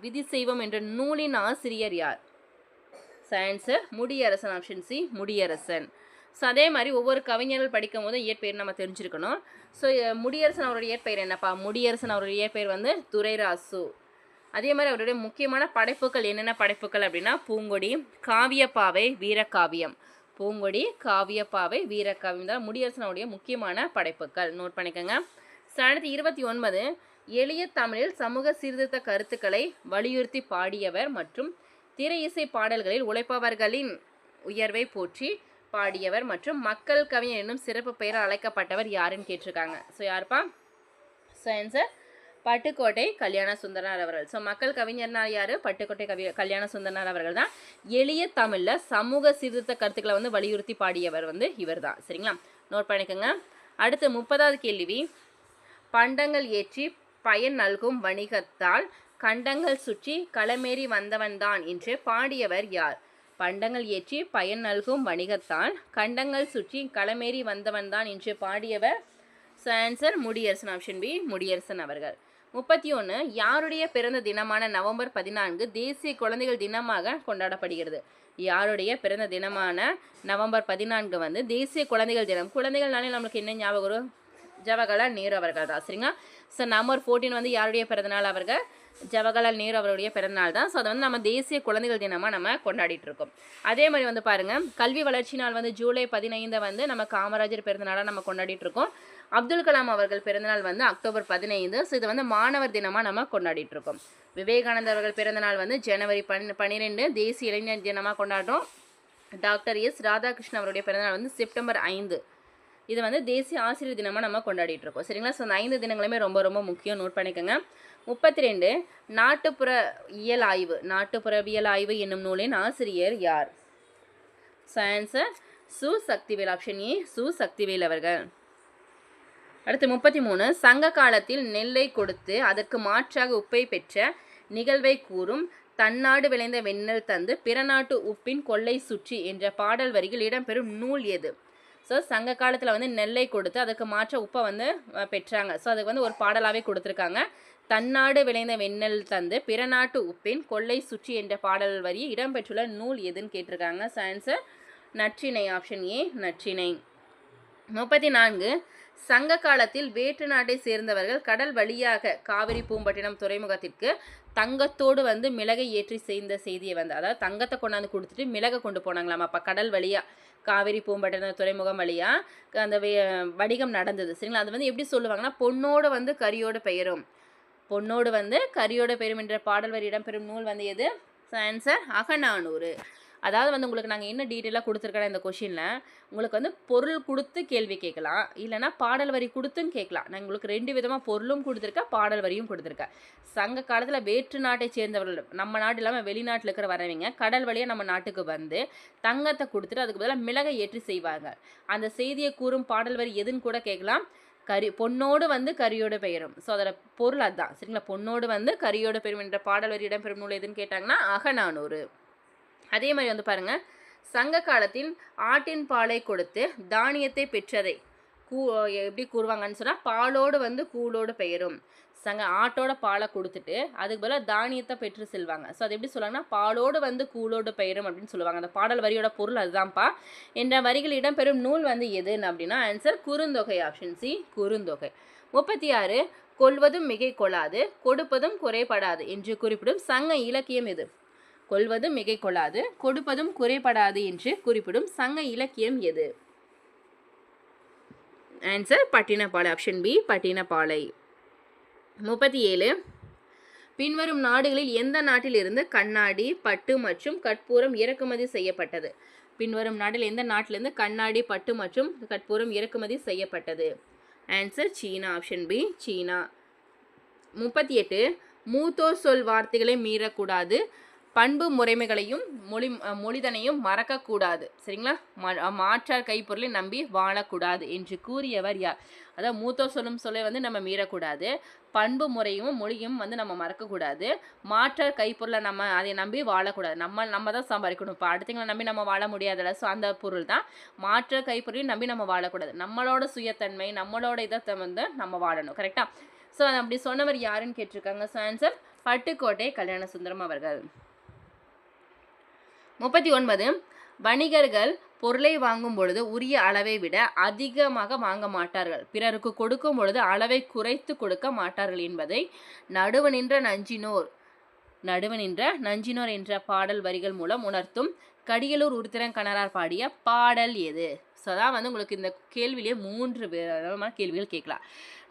விதி செய்வோம் என்ற நூலின் ஆசிரியர் யார்? Answer Mudiyarasan. Option C Mudiyarasan. So அதே மாதிரி ஒவ்வொரு கவிஞர்கள் படிக்கும் போது இயற்பெயர் நம்ம தெரிஞ்சிருக்கணும். ஸோ முடியரசன் அவருடைய இயற்பெயர் என்னப்பா? முடியரசன் அவருடைய இயற்பெயர் வந்து துரைராசு. அதே மாதிரி அவருடைய முக்கியமான படைப்புகள் என்னென்ன படைப்புகள் அப்படின்னா பூங்கொடி, காவியப்பாவை, வீரகாவியம். பூங்கொடி, காவியப்பாவை, வீரகாவியம் தான் முடியரசனுடைய முக்கியமான படைப்புகள். நோட் பண்ணிக்கோங்க. அடுத்து 29 எளிய தமிழில் சமூக சீர்திருத்த கருத்துக்களை வலியுறுத்தி பாடியவர் மற்றும் திரை இசை பாடல்களில் உழைப்பவர்களின் உயர்வை போற்றி பாடியவர் மற்றும் மக்கள் கவிஞர் என்னும் சிறப்பு பெயரால் அழைக்கப்பட்டவர் யாருன்னு கேட்டிருக்காங்க. ஸோ யாருப்பா? ஸோ ஆன்சர் பட்டுக்கோட்டை கல்யாண சுந்தரனார் அவர்கள். ஸோ மக்கள் கவிஞர்னால் யார்? பட்டுக்கோட்டை கல்யாண சுந்தரனார் அவர்கள் தான். எளிய தமிழில் சமூக சீர்திருத்த கருத்துக்களை வந்து வலியுறுத்தி பாடியவர் வந்து இவர் தான். சரிங்களா? நோட் பண்ணிக்கோங்க. அடுத்து 30வது கேள்வி. பண்டங்கள் ஏற்றி பயன் நல்கும் வணிகத்தால் கண்டங்கள் சுற்றி களமேறி வந்தவன்தான் என்று பாடியவர் யார்? பண்டங்கள் ஏற்றி பயன் நல்கும் வணிகத்தால் கண்டங்கள் சுற்றி களமேறி வந்தவன்தான் என்று பாடியவர் answer Mudiyarasan. Option B Mudiyarasan அவர்கள். 31 யாருடைய பிறந்த தினமான நவம்பர் 14 தேசிய குழந்தைகள் தினமாக கொண்டாடப்படுகிறது? யாருடைய பிறந்த தினமான நவம்பர் 14 வந்து தேசிய குழந்தைகள் தினம். குழந்தைகள்னாலே நம்மளுக்கு என்ன ஞாபகம் வரும்? ஜவஹர்லால் நேரு அவர்கள் தான். சரிங்களா? ஸோ நவம்பர் 14 வந்து யாருடைய பிறந்தநாள்? அவர்கள் ஜவஹர்லால் நேரு அவருடைய பிறந்தநாள் தான். ஸோ அதை வந்து நம்ம தேசிய குழந்தைகள் தினமாக நம்ம கொண்டாடிட்டு இருக்கோம். அதே மாதிரி வந்து பாருங்கள், கல்வி வளர்ச்சி நாள் வந்து ஜூலை 15 வந்து நம்ம காமராஜர் பிறந்தநாளாக நம்ம கொண்டாடிட்டு இருக்கோம். அப்துல் கலாம் அவர்கள் பிறந்தநாள் வந்து அக்டோபர் 15. ஸோ இது வந்து மாணவர் தினமாக நம்ம கொண்டாடிட்டு இருக்கோம். விவேகானந்தர் அவர்கள் பிறந்தநாள் வந்து ஜனவரி 12 தேசிய இளைஞர் தினமாக கொண்டாடுறோம். டாக்டர் எஸ் ராதாகிருஷ்ணன் அவருடைய பிறந்தநாள் வந்து செப்டம்பர் 5. இது வந்து தேசிய ஆசிரியர் தினமாக நம்ம கொண்டாடிட்டு இருக்கோம். சரிங்களா? ஸோ அந்த 5 தினங்களுமே ரொம்ப ரொம்ப முக்கியம், நோட் பண்ணிக்கோங்க. 32 நாட்டுப்புற இயல் ஆய்வு. நாட்டுப்புறவியல் ஆய்வு என்னும் நூலின் ஆசிரியர் யார்? ஸோ ஆன்சர் சு. சக்திவேல். ஆப்ஷன் ஏ சு. சக்திவேல் அவர்கள். அடுத்து 33 சங்க காலத்தில் நெல்லை கொடுத்து அதற்கு மாற்றாக உப்பை பெற்ற நிகழ்வை கூறும் தன்னாடு விளைந்த வெண்ணெல் தந்து பிற நாட்டு உப்பின் கொள்ளை சுற்றி என்ற பாடல் வரியில் இடம்பெறும் நூல் எது? ஸோ சங்க காலத்தில் வந்து நெல்லை கொடுத்து அதுக்கு மாற்ற உப்பை வந்து பெற்றாங்க. ஸோ அதுக்கு வந்து ஒரு பாடலாகவே கொடுத்துருக்காங்க. தன்னாடு விளைந்த வெண்ணெல் தந்து பிற நாட்டு உப்பின் கொள்ளை சுற்றி என்ற பாடல் வரி இடம்பெற்றுள்ள நூல் எதுன்னு கேட்டிருக்காங்க. So answer Natrinai. Option A Natrinai. 34 சங்க காலத்தில் வேற்று நாட்டை சேர்ந்தவர்கள் கடல் வழியாக காவிரி பூம்பட்டினம் துறைமுகத்திற்கு தங்கத்தோடு வந்து மிளகை ஏற்றி செய்த செய்தியை வந்து, அதாவது தங்கத்தை கொண்டாந்து கொடுத்துட்டு மிளகை கொண்டு போனாங்களாம். அப்போ கடல் வழியாக காவிரி பூம்பட்டினம் துறைமுகம் வழியாக அந்த வணிகம் நடந்தது. சரிங்களா? அது வந்து எப்படி சொல்லுவாங்கன்னா, பொன்னோடு வந்து கரியோடு பெயரும், பொன்னோடு வந்து கரியோடு பெயரும் என்ற பாடல் வரி இடம்பெறும் நூல் வந்து எது? ஆன்சர் அகநானூறு. அதாவது வந்து உங்களுக்கு நாங்கள் என்ன டீட்டெயிலாக கொடுத்துருக்கோம் இந்த கொஷினில், உங்களுக்கு வந்து பொருள் கொடுத்து கேள்வி கேட்கலாம், இல்லைனா பாடல் வரி கொடுத்தும் கேட்கலாம். நான் உங்களுக்கு 2 விதமாக பொருளும் கொடுத்துருக்கேன், பாடல் வரியும் கொடுத்துருக்கேன். சங்க காலத்தில் வேற்று நாட்டை சேர்ந்தவர்கள், நம்ம நாட்டு இல்லாமல் வெளிநாட்டில் இருக்கிற வரவங்க கடல் வழியாக நம்ம நாட்டுக்கு வந்து தங்கத்தை கொடுத்துட்டு அதுக்கு பதிலாக மிளகை ஏற்றி செய்வாங்க. அந்த செய்தியை கூறும் பாடல் வரி எதுன்னு கூட கேட்கலாம். பொன்னோடு வந்து கரியோடு பெயரும். ஸோ அதோட பொருள் அதுதான். சரிங்களா? பொன்னோடு வந்து கரியோடு பெயரும் என்ற பாடல் வரி இடம்பெறும் நூல் எதுன்னு கேட்டாங்கன்னா அகநானூறு. அதே மாதிரி வந்து பாருங்கள், சங்க காலத்தில் ஆட்டின் பாலை கொடுத்து தானியத்தை பெற்றதை எப்படி கூறுவாங்கன்னு சொன்னால், பாலோடு வந்து கூழோடு பெயரும். ஆட்டோட பாலை கொடுத்துட்டு அதுக்கு பதிலாக தானியத்தை பெற்று செல்வாங்க. ஸோ அது எப்படி சொல்லுவாங்கன்னா, பாலோடு வந்து கூழோடு பெயரும் அப்படின்னு சொல்லுவாங்க. அந்த பாடல் வரியோட பொருள் அதுதான்ப்பா. என்ற வரிகள் இடம்பெறும் நூல் வந்து எதுன்னு அப்படின்னா answer Kurunthogai. Option C Kurunthogai. 36 கொள்வதும் மிகை கொள்ளாது கொடுப்பதும் குறைபடாது என்று குறிப்பிடும் சங்க இலக்கியம் எது? கொள்வதும் மிகை கொள்ளாது கொடுப்பதும் குறைபடாது என்று குறிப்பிடும் சங்க இலக்கியம் எது? Answer Pattinappalai. Option B Pattinappalai. 37 பின்வரும் நாடுகளில் எந்த நாட்டிலிருந்து கண்ணாடி, பட்டு மற்றும் கற்பூரம் இறக்குமதி செய்யப்பட்டது? பின்வரும் நாட்டில் எந்த நாட்டிலிருந்து கண்ணாடி, பட்டு மற்றும் கற்பூரம் இறக்குமதி செய்யப்பட்டது? ஆன்சர் சீனா. ஆப்ஷன் பி சீனா. 38 மூத்தோர் சொல் வார்த்தைகளை மீறக்கூடாது, பண்பு முறைமைகளையும் மொழிதனையும் மறக்கக்கூடாது. சரிங்களா? மாற்றார் கைப்பொருளை நம்பி வாழக்கூடாது என்று கூறியவர் யார்? அதாவது மூத்தோர் சொல்லும் சொல்லை வந்து நம்ம மீறக்கூடாது, பண்பு முறையும் மொழியும் வந்து நம்ம மறக்கக்கூடாது, மாற்றார் கைப்பொருளை நம்ம அதை நம்பி வாழக்கூடாது. நம்ம தான் சம்பாதிக்கணும். இப்போ அடுத்தவங்களை நம்பி நம்ம வாழ முடியாதுல்ல. ஸோ அந்த பொருள் தான். மாற்றார் கைப்பொருளையும் நம்பி நம்ம வாழக்கூடாது. நம்மளோட சுயத்தன்மை, நம்மளோட இதை வந்து நம்ம வாழணும். கரெக்டாக? ஸோ அப்படி சொன்னவர் யாருன்னு கேட்டிருக்காங்க. ஸோ ஆன்சர் பட்டுக்கோட்டை கல்யாண சுந்தரம் அவர்கள். 39 வணிகர்கள் பொருளை வாங்கும் பொழுது உரிய அளவை விட அதிகமாக வாங்க மாட்டார்கள், பிறருக்கு கொடுக்கும் பொழுது அளவை குறைத்து கொடுக்க மாட்டார்கள் என்பதை நடுவு நின்ற நஞ்சினோர் என்ற பாடல் வரிகள் மூலம் உணர்த்தும் கடியலூர் உருத்திரங்கண்ணனார் பாடிய பாடல் எது? ஸோ அதான் வந்து உங்களுக்கு இந்த கேள்வியிலேயே 3 விதமான கேள்விகள் கேட்கலாம்.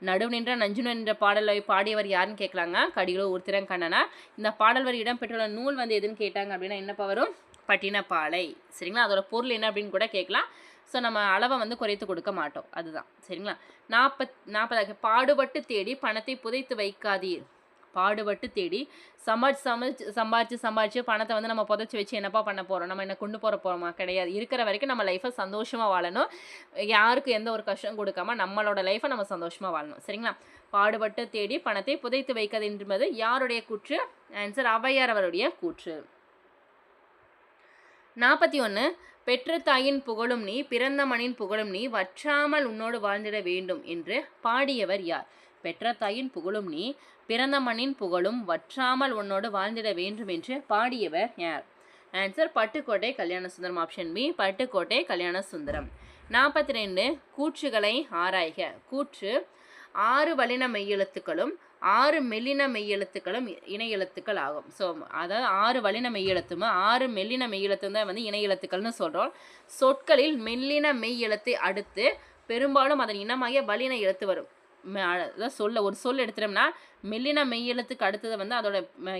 நடுவு நின்ற நஞ்சினோர் என்ற பாடலை பாடியவர் யாருன்னு கேட்கலாங்க, கடியலூர் உருத்திரங்கண்ணனார். இந்த பாடல் வரி இடம்பெற்றுள்ள நூல் வந்து எதுன்னு கேட்டாங்க அப்படின்னா என்னப்பா வரும்? பட்டினப்பாலை. சரிங்களா? அதோட பொருள் என்ன அப்படின்னு கூட கேட்கலாம். ஸோ நம்ம அளவை வந்து குறைத்து கொடுக்க மாட்டோம், அதுதான். சரிங்களா? 40 பாடுபட்டு தேடி பணத்தை புதைத்து வைக்காதீர். பாடுபட்டு தேடி சம்பாரிச்சு பணத்தை வந்து நம்ம புதைச்சி வச்சு என்னப்பா பண்ண போகிறோம்? நம்ம என்ன கொண்டு போகிறோமா? கிடையாது. இருக்கிற வரைக்கும் நம்ம லைஃப்பை சந்தோஷமாக வாழணும். யாருக்கும் எந்த ஒரு கஷ்டம் கொடுக்காம நம்மளோட லைஃப்பை நம்ம சந்தோஷமாக வாழணும். சரிங்களா? பாடுபட்டு தேடி பணத்தை புதைத்து வைக்காது என்பது யாருடைய கூற்று? ஆன்சர் ஔவையார் அவருடைய கூற்று. 41 பெற்ற தாயின் புகழும் நீ, பிறந்த மண்ணின் புகழும் நீ, வற்றாமல் உன்னோடு வாழ்ந்திட வேண்டும் என்று பாடியவர் யார்? பெற்ற தாயின் புகழும் நீ, பிறந்த மண்ணின் புகழும், வற்றாமல் உன்னோடு வாழ்ந்திட வேண்டும் என்று பாடியவர் யார்? Answer Pattukkottai Kalyana Sundaram. Option B Pattukkottai Kalyana Sundaram. 42 கூற்றுகளை ஆராய்க. கூற்று 6 வல்லின மெய்யெழுத்துக்களும் 6 மெல்லின மெய்யெழுத்துக்களும் இணை எழுத்துக்கள் ஆகும். ஸோ அதாவது 6 வல்லின மெய்யெழுத்தும் 6 மெல்லின மெய்யெழுத்தும் தான் வந்து இணை எழுத்துக்கள்னு சொல்கிறோம். சொற்களில் மெல்லின மெய் எழுத்தை அடுத்து பெரும்பாலும் அதன் இனமாகிய வல்லின எழுத்து வரும். அதாவது ஒரு சொல் எடுத்துட்டோம்னா மெல்லின மெய் எழுத்துக்கு அடுத்தது வந்து அதோட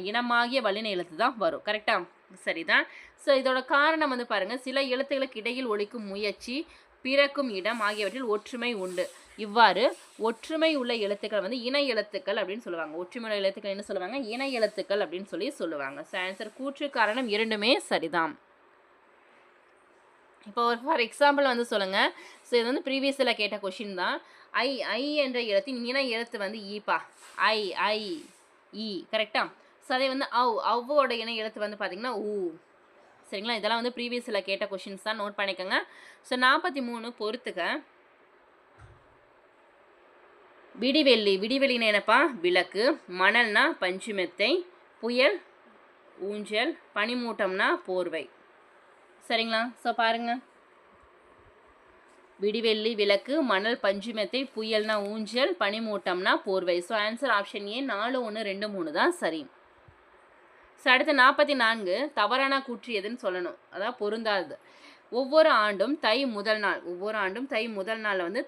இனமாகிய வல்லின எழுத்து தான் வரும். கரெக்டாக? சரிதான். ஸோ இதோட காரணம் வந்து பாருங்கள், சில எழுத்துக்களுக்கு இடையில் ஒலிக்கும் முயற்சி பிறக்கும் இடம் ஆகியவற்றில் ஒற்றுமை உண்டு. இவ்வாறு ஒற்றுமை உள்ள எழுத்துக்கள் வந்து இணை எழுத்துக்கள் அப்படின்னு சொல்லுவாங்க. ஒற்றுமை உள்ள எழுத்துக்கள் என்ன சொல்லுவாங்க? இணை எழுத்துக்கள் அப்படின்னு சொல்லுவாங்க. ஸோ ஆன்சர் கூற்று காரணம் இரண்டுமே சரிதான். இப்போ ஒரு ஃபார் எக்ஸாம்பிள் வந்து சொல்லுங்கள். ஸோ இது வந்து ப்ரீவியஸில் கேட்ட கொஷின் தான். ஐ என்ற எழுத்தின் இணை எழுத்து வந்து ஈப்பா. ஐ இ கரெக்டாக. ஸோ அதே வந்து அவ்வோட இணை எழுத்து வந்து பார்த்திங்கன்னா ஊ. சரிங்களா? இதெல்லாம் வந்து ப்ரீவியஸில் கேட்ட கொஷின்ஸ் தான், நோட் பண்ணிக்கோங்க. ஸோ 43 பொறுத்துக்க. விடிவெளின்னு என்னப்பா? விளக்கு. மணல்னா பஞ்சுமெத்தை. புயல் ஊஞ்சல். பனிமூட்டம்னா போர்வை. சரிங்களா? ஸோ பாருங்கள், விடிவெள்ளி விளக்கு, மணல் பஞ்சுமெத்தை, புயல்னா ஊஞ்சல், பனிமூட்டம்னா போர்வை. ஸோ ஆன்சர் ஆப்ஷன் ஏ 4, 1, 2, 3 தான் சரி. ஸோ அடுத்து 44 தவறான கூற்று எதுன்னு சொல்லணும், அதாவது பொருந்தாது. ஒவ்வொரு ஆண்டும் தை முதல் நாள் வந்து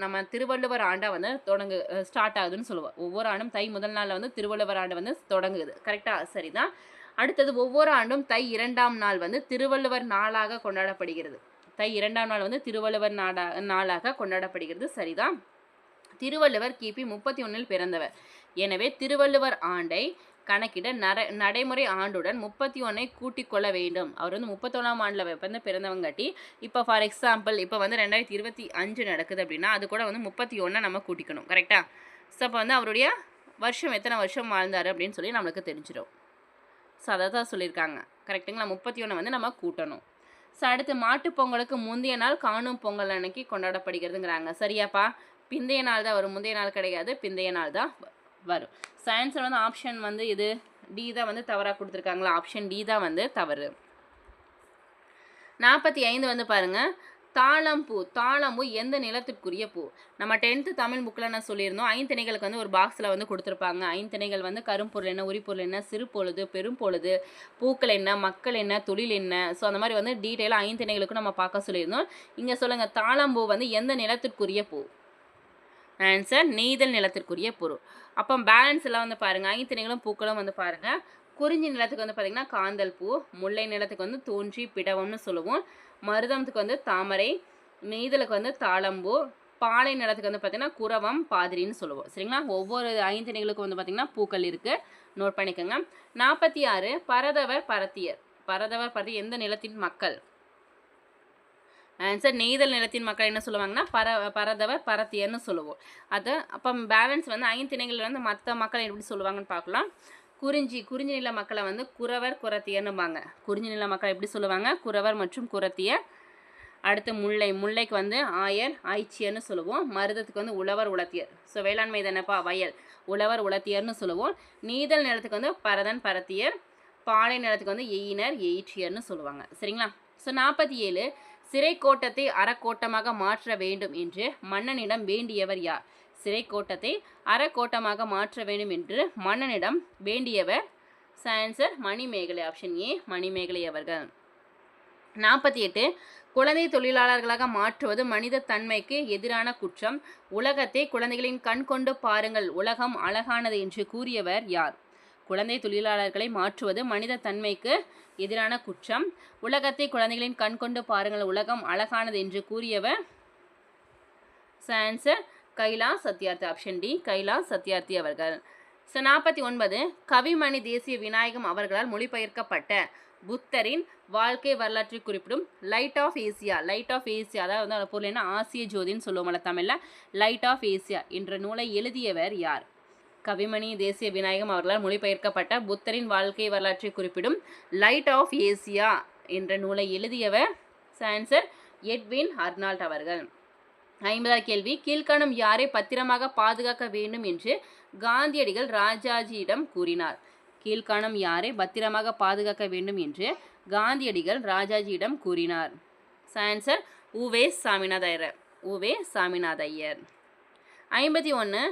நம்ம திருவள்ளுவர் ஆண்டாக வந்து ஸ்டார்ட் ஆகுதுன்னு சொல்லுவோம். ஒவ்வொரு ஆண்டும் தை முதல் நாளில் வந்து திருவள்ளுவர் ஆண்டு வந்து தொடங்குது. கரெக்டாக? சரிதான். அடுத்தது ஒவ்வொரு ஆண்டும் தை 2ஆம் நாள் வந்து திருவள்ளுவர் நாளாக கொண்டாடப்படுகிறது. தை 2ஆம் நாள் வந்து திருவள்ளுவர் நாளாக கொண்டாடப்படுகிறது. சரிதான். திருவள்ளுவர் கிபி 31 பிறந்தவர். எனவே திருவள்ளுவர் ஆண்டை கணக்கிட நடைமுறை ஆண்டுடன் 31 கூட்டிக் கொள்ள வேண்டும். அவர் வந்து 31ஆம் ஆண்டில் வந்து பிறந்தவங்காட்டி இப்போ ஃபார் எக்ஸாம்பிள் இப்போ வந்து 2025 நடக்குது அப்படின்னா அது கூட வந்து 31 நம்ம கூட்டிக்கணும். கரெக்டாக? ஸோ அப்போ வந்து அவருடைய வருஷம் எத்தனை வருஷம் வாழ்ந்தார் அப்படின்னு சொல்லி நம்மளுக்கு தெரிஞ்சிடும். ஸோ அதை தான் சொல்லியிருக்காங்க. கரெக்டுங்களா? 31 வந்து நம்ம கூட்டணும். ஸோ அடுத்து மாட்டுப்பொங்கலுக்கு முந்தைய நாள் காணும் பொங்கல் அன்னைக்கு கொண்டாடப்படுகிறதுங்கிறாங்க. சரியாப்பா? பிந்தைய நாள் தான் வரும், முந்தைய நாள் கிடையாது, பிந்தைய நாள் தான் வரும். ஸோ ஆன்சர் வந்து ஆப்ஷன் வந்து இது டி தான் வந்து தவறாக கொடுத்துருக்காங்களா? ஆப்ஷன் டி தான் வந்து தவறு. 45 வந்து பாருங்கள், தாழம்பூ எந்த நிலத்திற்குரிய பூ? நம்ம 10th தமிழ் புக்கில் நான் சொல்லியிருந்தோம். ஐந்திணைகளுக்கு வந்து ஒரு பாக்ஸில் வந்து கொடுத்துருப்பாங்க. ஐந்திணைகள் வந்து கரும்பொருள் என்ன, உரிப்பொருள் என்ன, சிறுபொழுது, பெரும்பொழுது, பூக்கள் என்ன, மக்கள் என்ன, தொழில் என்ன. ஸோ அந்த மாதிரி வந்து டீட்டெயிலாக ஐந்திணைகளுக்கும் நம்ம பார்க்க சொல்லியிருந்தோம். இங்கே சொல்லுங்கள், தாழம்பூ வந்து எந்த நிலத்திற்குரிய பூ? ஆன்சர் நெய்தல் நிலத்திற்குரிய பொருள். அப்போ பேலன்ஸ் எல்லாம் வந்து பாருங்கள், ஐந்திணைகளும் பூக்களும் வந்து பாருங்கள். குறிஞ்சி நிலத்துக்கு வந்து பார்த்திங்கன்னா காந்தல் பூ, முல்லை நிலத்துக்கு வந்து தோன்றி பிடவம்னு சொல்லுவோம், மருதமத்துக்கு வந்து தாமரை, நெய்தலுக்கு வந்து தாழம்பூ, பாலை நிலத்துக்கு வந்து பார்த்திங்கன்னா குரவம் பாதிரின்னு சொல்லுவோம். சரிங்களா? ஒவ்வொரு ஐந்திணைகளுக்கும் வந்து பார்த்திங்கன்னா பூக்கள் இருக்குது, நோட் பண்ணிக்கோங்க. 46 பரதவர் பரத்தியர் எந்த நிலத்தின் மக்கள்? ஆன்சர் நெய்தல் நிலத்தின் மக்கள் என்ன சொல்லுவாங்கன்னா பரதவர் பரத்தியர்னு சொல்லுவோம். அது அப்போ பேலன்ஸ் வந்து ஐந்திணைகள் வந்து மற்ற மக்கள் எப்படி சொல்லுவாங்கன்னு பார்க்கலாம். குறிஞ்சி நில மக்களை வந்து குறவர் குறத்தியர்னுபாங்க. குறிஞ்சி நில மக்கள் எப்படி சொல்லுவாங்க? குறவர் மற்றும் குறத்தியர். அடுத்து முல்லைக்கு வந்து ஆயர் ஆய்ச்சியர்னு சொல்லுவோம். மருதத்துக்கு வந்து உழவர் உலத்தியர். ஸோ வேளாண்மை தானேப்பா, வயல், உழவர் உலத்தியர்னு சொல்லுவோம். நீதல் நிலத்துக்கு வந்து பரதன் பரத்தியர், பாலை நிலத்துக்கு வந்து எயினர் எயிற்றியர்னு சொல்லுவாங்க. சரிங்களா? ஸோ 47 சிறைக்கோட்டத்தை அறக்கோட்டமாக மாற்ற வேண்டும் என்று மன்னனிடம் வேண்டியவர் யார்? சிறைக்கோட்டத்தை அறக்கோட்டமாக மாற்ற வேண்டும் என்று மன்னனிடம் வேண்டியவர். Answer Manimekalai. Option A Manimekalai அவர்கள். 48 குழந்தை தொழிலாளர்களாக மாற்றுவது மனித தன்மைக்கு எதிரான குற்றம். உலகத்தை குழந்தைகளின் கண் கொண்டு பாருங்கள், உலகம் அழகானது என்று கூறியவர் யார்? குழந்தை தொழிலாளர்களை மாற்றுவது மனித தன்மைக்கு எதிரான குற்றம். உலகத்தை குழந்தைகளின் கண் கொண்டு பாருங்கள், உலகம் அழகானது என்று கூறியவர். Answer Kailash Satyarthi. Option D Kailash Satyarthi அவர்கள். 49 கவிமணி தேசிய விநாயகம் அவர்களால் மொழிபெயர்க்கப்பட்ட புத்தரின் வாழ்க்கை வரலாற்றை குறிப்பிடும் லைட் ஆஃப் ஏசியா. அதாவது வந்து பொருள் என்ன? ஆசிய ஜோதின்னு சொல்லுவோம்ல தமிழில். லைட் ஆஃப் ஏசியா என்ற நூலை எழுதியவர் யார்? கவிமணி தேசிய விநாயகம் அவர்களால் மொழிபெயர்க்கப்பட்ட புத்தரின் வாழ்க்கை வரலாற்றை குறிப்பிடும் லைட் ஆஃப் ஏசியா என்ற நூலை எழுதியவர். ஆன்சர் எட்வின் அர்னால்ட் அவர்கள். 50வது கேள்வி, கீழ்காணும் யாரை பத்திரமாக பாதுகாக்க வேண்டும் என்று காந்தியடிகள் ராஜாஜியிடம் கூறினார்? கீழ்காணும் யாரை பத்திரமாக பாதுகாக்க வேண்டும் என்று காந்தியடிகள் ராஜாஜியிடம் கூறினார். ஆன்சர் உவே சாமிநாத ஐயர். 51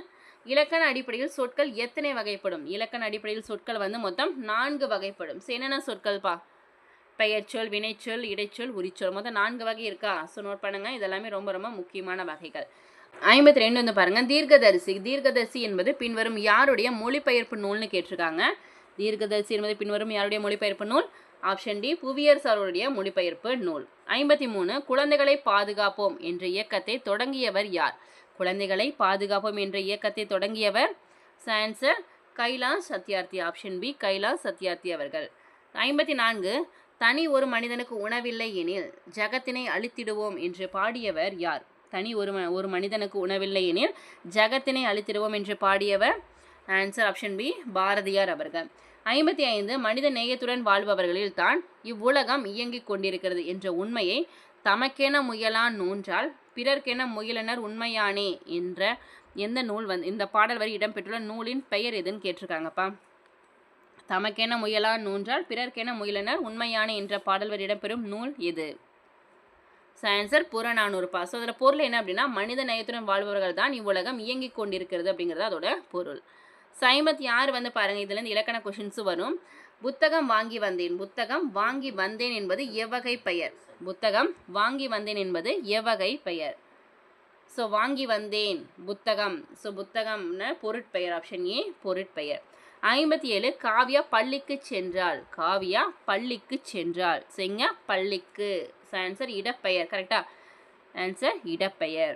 இலக்கண அடிப்படையில் சொற்கள் எத்தனை வகைப்படும்? இலக்கண அடிப்படையில் சொற்கள் வந்து மொத்தம் 4 வகைப்படும். என்னென்ன சொற்கள்ப்பா? பெயர்ச்சொல், வினைச்சொல், இடைச்சொல், உரிச்சொல். மொத்தம் 4 வகை இருக்கா? ஸோ நோட் பண்ணுங்கள், இதெல்லாமே ரொம்ப ரொம்ப முக்கியமான வகைகள். 52 வந்து பாருங்கள், தீர்க்கதரிசி என்பது பின்வரும் யாருடைய மொழிபெயர்ப்பு நூல்னு கேட்டிருக்காங்க. தீர்க்கதரிசி என்பது பின்வரும் யாருடைய மொழிபெயர்ப்பு நூல்? ஆப்ஷன் டி புவியரசு அவர்களுடைய மொழிபெயர்ப்பு நூல். 53 குழந்தைகளை பாதுகாப்போம் என்ற இயக்கத்தை தொடங்கியவர் யார்? குழந்தைகளை பாதுகாப்போம் என்ற இயக்கத்தை தொடங்கியவர் answer Kailash Satyarthi. Option B Kailash Satyarthi அவர்கள். 54 தனி ஒரு மனிதனுக்கு உணவில்லை எனில் ஜகத்தினை அழித்திடுவோம் என்று பாடியவர் யார்? தனி ஒரு மனிதனுக்கு உணவில்லை எனில் ஜகத்தினை அழித்திடுவோம் என்று பாடியவர் ஆன்சர் ஆப்ஷன் பி பாரதியார் அவர்கள். 55 மனித நேயத்துடன் வாழ்பவர்களில் தான் இவ்வுலகம் இயங்கிக் கொண்டிருக்கிறது என்ற உண்மையை தமக்கென முயலான் நூன்றால் பிறர்க்கென முயலனர் உண்மையானே என்ற எந்த நூல் இந்த பாடல் வரி இடம்பெற்றுள்ள நூலின் பெயர் எதுன்னு கேட்டிருக்காங்கப்பா. தமக்கென முயலான் நூன்றால் பிறர்க்கென முயலனர் உண்மையானே என்ற பாடல் வரி இடம்பெறும் நூல் எது? ஆன்சர் புறநானூறுப்பா. ஸோ அதில் பொருள் என்ன அப்படின்னா மனித நேயத்துடன் வாழ்பவர்கள் தான் இவ்வுலகம் இயங்கிக் கொண்டிருக்கிறது அப்படிங்கிறது அதோட பொருள். 56 பாருங்கள், இதுலேருந்து இலக்கண கொஷின்ஸும் வரும். புத்தகம் வாங்கி வந்தேன். புத்தகம் வாங்கி வந்தேன் என்பது எவ்வகை பெயர்? புத்தகம் வாங்கி வந்தேன் என்பது எவ்வகை பெயர்? ஸோ வாங்கி வந்தேன் புத்தகம். ஸோ புத்தகம்னு பொருட்பெயர். ஆப்ஷன் ஏ பொருட்பெயர். 57 காவியா பள்ளிக்கு சென்றாள். காவியா பள்ளிக்கு சென்றாள். சரிங்க, பள்ளிக்கு. ஆன்சர் இடப்பெயர். கரெக்டா? ஆன்சர் இடப்பெயர்.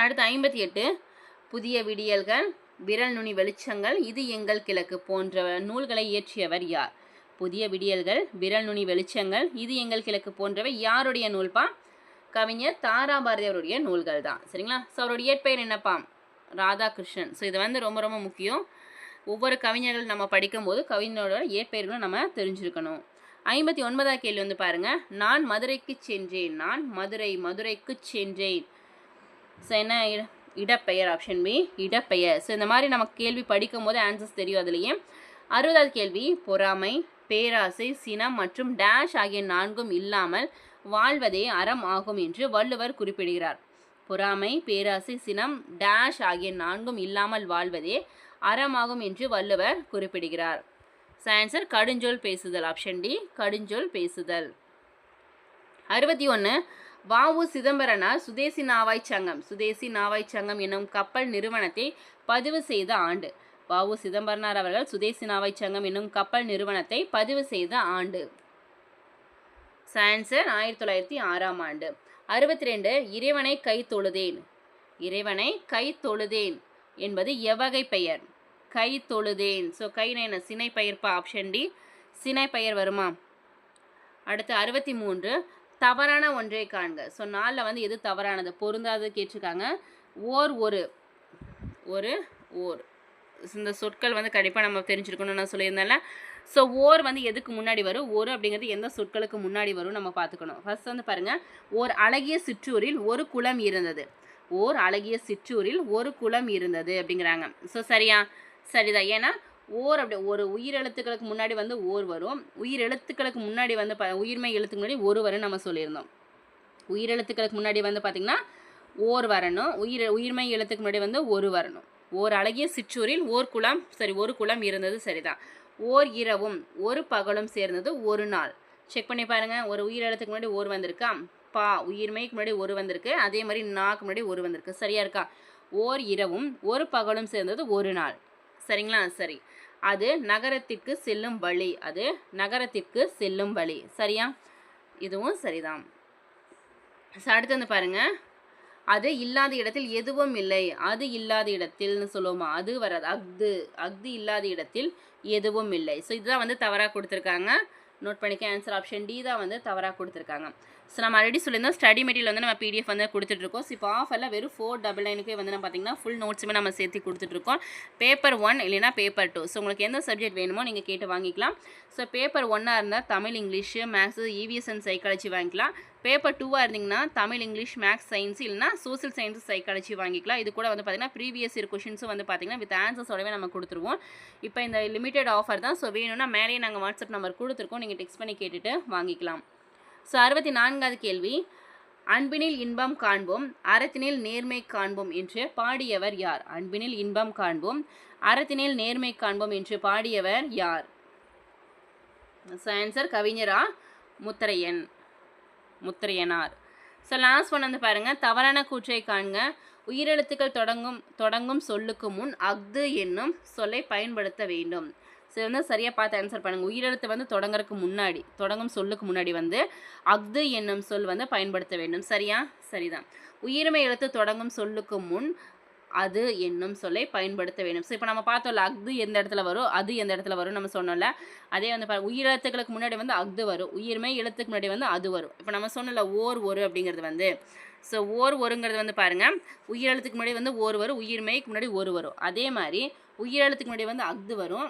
அடுத்து 58 புதிய விடியல்கள், விரல் நுனி வெளிச்சங்கள், இது எங்கள் கிழக்கு போன்ற நூல்களை இயற்றியவர் யார்? புதிய விடியல்கள், விரல் நுனி வெளிச்சங்கள், இது எங்கள் கிழக்கு போன்றவை யாருடைய நூல்பா? கவிஞர் தாராபாரதி அவருடைய நூல்கள் தான். சரிங்களா? ஸோ அவருடைய இயற்பெயர் என்னப்பா? ராதாகிருஷ்ணன். ஸோ இது ரொம்ப ரொம்ப முக்கியம். ஒவ்வொரு கவிஞர்கள் நம்ம படிக்கும்போது கவிஞரோட இயற்பெயர்களும் நம்ம தெரிஞ்சிருக்கணும். 59 கேள்வி பாருங்கள். நான் மதுரைக்கு சென்றேன். நான் மதுரைக்கு சென்றேன். ஸோ என்ன இடப்பெயர்? ஆப்ஷன் பி இடப்பெயர். ஸோ இந்த மாதிரி நமக்கு கேள்வி படிக்கும் போது ஆன்சர்ஸ் தெரியும் அதுலேயே. 60 கேள்வி பொறாமை, பேராசை, சினம் மற்றும் டேஷ் ஆகிய 4ம் இல்லாமல் வாழ்வதே அறம் ஆகும் என்று வள்ளுவர் குறிப்பிடுகிறார். பொறாமை, பேராசை, சினம், டேஷ் ஆகிய 4ம் இல்லாமல் வாழ்வதே அறமாகும் என்று வள்ளுவர் குறிப்பிடுகிறார். ஆன்சர் கடுஞ்சொல் பேசுதல். ஆப்ஷன் டி கடுஞ்சொல் பேசுதல். 61 வ.உ. சிதம்பரனார் சுதேசி நாவாய் சங்கம் என்னும் கப்பல் நிறுவனத்தை பதிவு செய்த ஆண்டு. வ.உ. சிதம்பரனார் அவர்கள் சுதேசி நாவாய் சங்கம் என்னும் கப்பல் நிறுவனத்தை பதிவு செய்த ஆண்டு. ஆன்சர் 1906 ஆண்டு. 62 இறைவனை கை தொழுதேன். இறைவனை கை தொழுதேன் என்பது எவ்வகை பெயர்? கை தொழுதேன். ஸோ கைனா என்ன? சினை பெயர்ப்பா. ஆப்ஷன் டி சினை பெயர் வருமா? அடுத்து 63 தவறான ஒன்றை காண்க. ஸோ 4ல் எது தவறானது பொருந்தாது கேட்டிருக்காங்க. ஒரு இந்த சொற்கள் கண்டிப்பாக நம்ம தெரிஞ்சிருக்கணும்னு நான் சொல்லியிருந்தேன்ல. ஸோ ஓர் எதுக்கு முன்னாடி வரும்? ஒரு அப்படிங்கிறது எந்த சொற்களுக்கு முன்னாடி வரும் நம்ம பார்த்துக்கணும். ஃபர்ஸ்ட் பாருங்கள். ஓர் அழகிய சிற்றூரில் ஒரு குளம் இருந்தது. ஓர் அழகிய சிற்றூரில் ஒரு குளம் இருந்தது அப்படிங்கிறாங்க. ஸோ சரியா? சரிதான். ஏன்னா ஓர் அப்படி ஒரு உயிரெழுத்துக்களுக்கு முன்னாடி ஓர் வரும். உயிரெழுத்துக்களுக்கு முன்னாடி உயிர்மை எழுத்துக்கு முன்னாடி ஒரு வரும் நம்ம சொல்லியிருந்தோம். உயிரெழுத்துக்களுக்கு முன்னாடி பார்த்திங்கன்னா ஓர் வரணும். உயிர்மை எழுத்துக்கு முன்னாடி ஒரு வரணும். ஓர் அழகிய சிற்றூரில் ஒரு குளம் இருந்தது. சரிதான். ஓர் இரவும் ஒரு பகலும் சேர்ந்தது ஒரு நாள். செக் பண்ணி பாருங்கள். ஒரு உயிரெழுத்துக்கு முன்னாடி ஓர் வந்திருக்கா? பா உயிர்மைக்கு முன்னாடி ஒரு வந்திருக்கு. அதே மாதிரி நாக்கு முன்னாடி ஒரு வந்திருக்கு. சரியா இருக்கா? ஓர் இரவும் ஒரு பகலும் சேர்ந்தது ஒரு நாள். சரிங்களா? சரி. அது நகரத்திற்கு செல்லும் வழி. அது நகரத்திற்கு செல்லும் வழி. சரியா? இதுவும் சரிதான். அடுத்து பாருங்கள். அது இல்லாத இடத்தில் எதுவும் இல்லை. அது இல்லாத இடத்தில்னு சொல்லுவோமா? அது வராது. அஃது இல்லாத இடத்தில் எதுவும் இல்லை. ஸோ இதுதான் தவறாக கொடுத்துருக்காங்க. நோட் பண்ணிக்க. ஆன்சர் ஆப்ஷன் டி தான் தவறாக கொடுத்துருக்காங்க. ஸோ நம்ம ஆல்ரெடி சொல்லியிருந்தோம் ஸ்டடி மெட்டீரியல் நம்ம பிடிஎஃப் கொடுத்துட்ருக்கோம். ஸோ இப்போ ஆஃபரில் வெறும் 499க்கே நம்ம பார்த்திங்கன்னா ஃபுல் நோட்ஸுமே நம்ம சேர்த்து கொடுத்துட்ருக்கோம். பேப்பர் 1 இல்லைனா பேப்பர் 2. ஸோ உங்களுக்கு எந்த சப்ஜெக்ட் வேணுமோ நீங்கள் கேட்டு வாங்கிக்கலாம். ஸோ பேப்பர் 1 இருந்தால் Tamil, English, maths, EVS and psychology வாங்கிக்கலாம். பேப்பர் 2 இருந்திங்கன்னா தமிழ், இங்கிலீஷ், மேக்ஸ், சயின்ஸ் இல்லைனா சோசியல் சயின்ஸ், சைக்காலஜி வாங்கிக்கலாம். இது கூட பார்த்திங்கன்னா ப்ரீவியஸ் இயர் கொஷின்ஸும் பார்த்திங்கன்னா வித் ஆன்சர்ஸோடவே நம்ம கொடுத்துருவோம். இப்போ இந்த லிமிடெட் ஆஃபர் தான். ஸோ வேணும்னா மேலேயே நாங்கள் வாட்ஸ்அப் நம்பர் கொடுத்துருக்கோம். நீங்கள் டெக்ஸ்ட் பண்ணி கேட்டுட்டு வாங்கிக்கலாம். ஸோ 64வது கேள்வி. அன்பினில் இன்பம் காண்போம், அறத்தினில் நேர்மை காண்போம் என்று பாடியவர் யார்? அன்பினில் இன்பம் காண்போம், அறத்தினில் நேர்மை காண்போம் என்று பாடியவர் யார்? ஸோ ஆன்சர் கவிஞரா முத்தரையனார். ஸோ லாஸ்ட் ஒன் பாருங்கள். தவறான கூற்றை காண்க. உயிரெழுத்துக்கள் தொடங்கும் சொல்லுக்கு முன் அஃது என்னும் சொல்லை பயன்படுத்த வேண்டும். ஸோ வந்து சரியாக பார்த்து ஆன்சர் பண்ணுங்கள். உயிரெழுத்து வந்து தொடங்கறதுக்கு முன்னாடி, தொடங்கும் சொல்லுக்கு முன்னாடி வந்து அஃது என்னும் சொல் வந்து பயன்படுத்த வேண்டும். சரியா? சரிதான். உயிர்மெய் எழுத்து தொடங்கும் சொல்லுக்கு முன் அது என்னும் சொல்லை பயன்படுத்த வேண்டும். ஸோ இப்போ நம்ம பார்த்தோம்ல, அஃது எந்த இடத்துல வரும், அது எந்த இடத்துல வரும் நம்ம சொன்னோம்ல. அதே வந்து உயிரெழுத்துக்களுக்கு முன்னாடி வந்து அஃது வரும், உயிர்மெய் எழுத்துக்கு முன்னாடி வந்து அது வரும். இப்போ நம்ம சொன்னோம்ல ஓர் ஒரு அப்படிங்கிறது வந்து, ஸோ ஓர் ஒருங்கிறது வந்து பாருங்கள், உயிரெழுத்துக்கு முன்னாடி வந்து ஓர் வரும், உயிர்மெய்க்கு முன்னாடி ஒரு வரும். அதே மாதிரி உயிரெழுத்துக்கு முன்னாடி வந்து அஃது வரும்,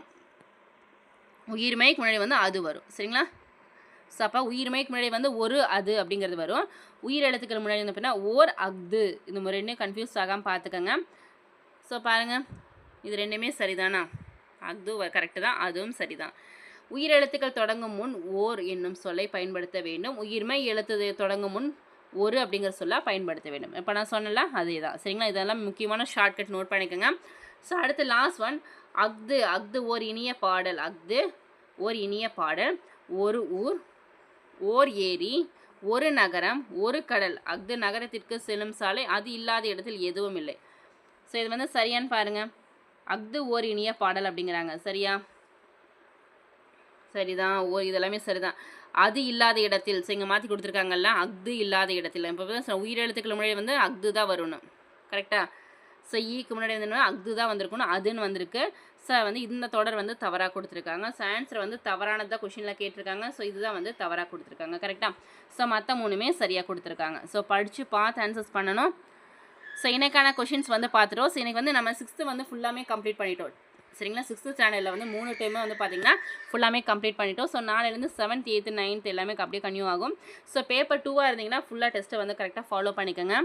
உயிர்மெய்க்கு முன்னாடி வந்து அது வரும். சரிங்களா? ஸோ அப்போ உயிர்மெய்க்கு முன்னாடி வந்து ஒரு அது அப்படிங்கிறது வரும், உயிரெழுத்துக்கள் முன்னாடி வந்து அப்படின்னா ஓர் அஃது. இந்த ரெண்டும் கன்ஃபியூஸ் ஆகாமல் பார்த்துக்கோங்க. ஸோ பாருங்கள், இது ரெண்டுமே சரிதானா? அஃது கரெக்டு தான், அதுவும் சரிதான். உயிரெழுத்துக்கள் தொடங்கும் முன் ஓர் என்னும் சொல்லை பயன்படுத்த வேண்டும், உயிர்மெய் எழுத்து தொடங்கும் முன் ஒரு அப்படிங்கிற சொல்ல பயன்படுத்த வேண்டும். இப்போ நான் சொன்னல அதே தான். சரிங்களா? இதெல்லாம் முக்கியமான ஷார்ட்கட் நோட் பண்ணிக்கோங்க. ஸோ அடுத்து லாஸ்ட் ஒன், அஃது. அஃது ஓர் இனிய பாடல். அஃது ஓர் இனிய பாடல். ஒரு ஊர், ஓர் ஏரி, ஒரு நகரம், ஒரு கடல். அஃது நகரத்திற்கு செல்லும் சாலை, அது இல்லாத இடத்தில் எதுவும் இல்லை. ஸோ இது வந்து சரியான்னு பாருங்கள். அஃது ஓர் இனிய பாடல் அப்படிங்கிறாங்க. சரியா? சரிதான். இதெல்லாமே சரிதான். அது இல்லாத இடத்தில், ஸோ இங்கே மாற்றி கொடுத்துருக்காங்கல்ல, அஃது இல்லாத இடத்தில். இப்போ உயிரெழுத்துக்கள் முன்னாடி வந்து அஃது தான் வரணும். கரெக்டாக? ஸோ ஈக்கு முன்னாடி வந்து அஃது தான் வந்திருக்கணும், அதுன்னு வந்திருக்கு. ஸோ வந்து இந்த தொடர் வந்து தவறாக கொடுத்துருக்காங்க. ஸோ ஆன்சர் வந்து தவறானதாக கொஷினில் கேட்டிருக்காங்க. ஸோ இதுதான் வந்து தவறாக கொடுத்துருக்காங்க. கரெக்டாக? ஸோ மற்ற மூணுமே சரியாக கொடுத்துருக்காங்க. ஸோ படித்து பார்த்து ஆன்சர்ஸ் பண்ணணும். ஸோ இன்றைக்கான கொஷின்ஸ் வந்து பார்த்துட்டோம். ஸோ இன்றைக்கி வந்து நம்ம 6th வந்து ஃபுல்லாமே கம்ப்ளீட் பண்ணிட்டோம். சரிங்களா? 6th ஸ்டாண்டர்டில் வந்து 3 டைமே வந்து பார்த்திங்கன்னா ஃபுல்லாமே கம்ப்ளீட் பண்ணிட்டோம். ஸோ நாளையிலேருந்து 7th 8th 9th எல்லாமே அப்படியே கன்டினியூ ஆகும். ஸோ பேப்பர் 2 இருந்தீங்கன்னா ஃபுல்லாக டெஸ்ட்டை வந்து கரெக்டாக ஃபாலோ பண்ணிக்கோங்க.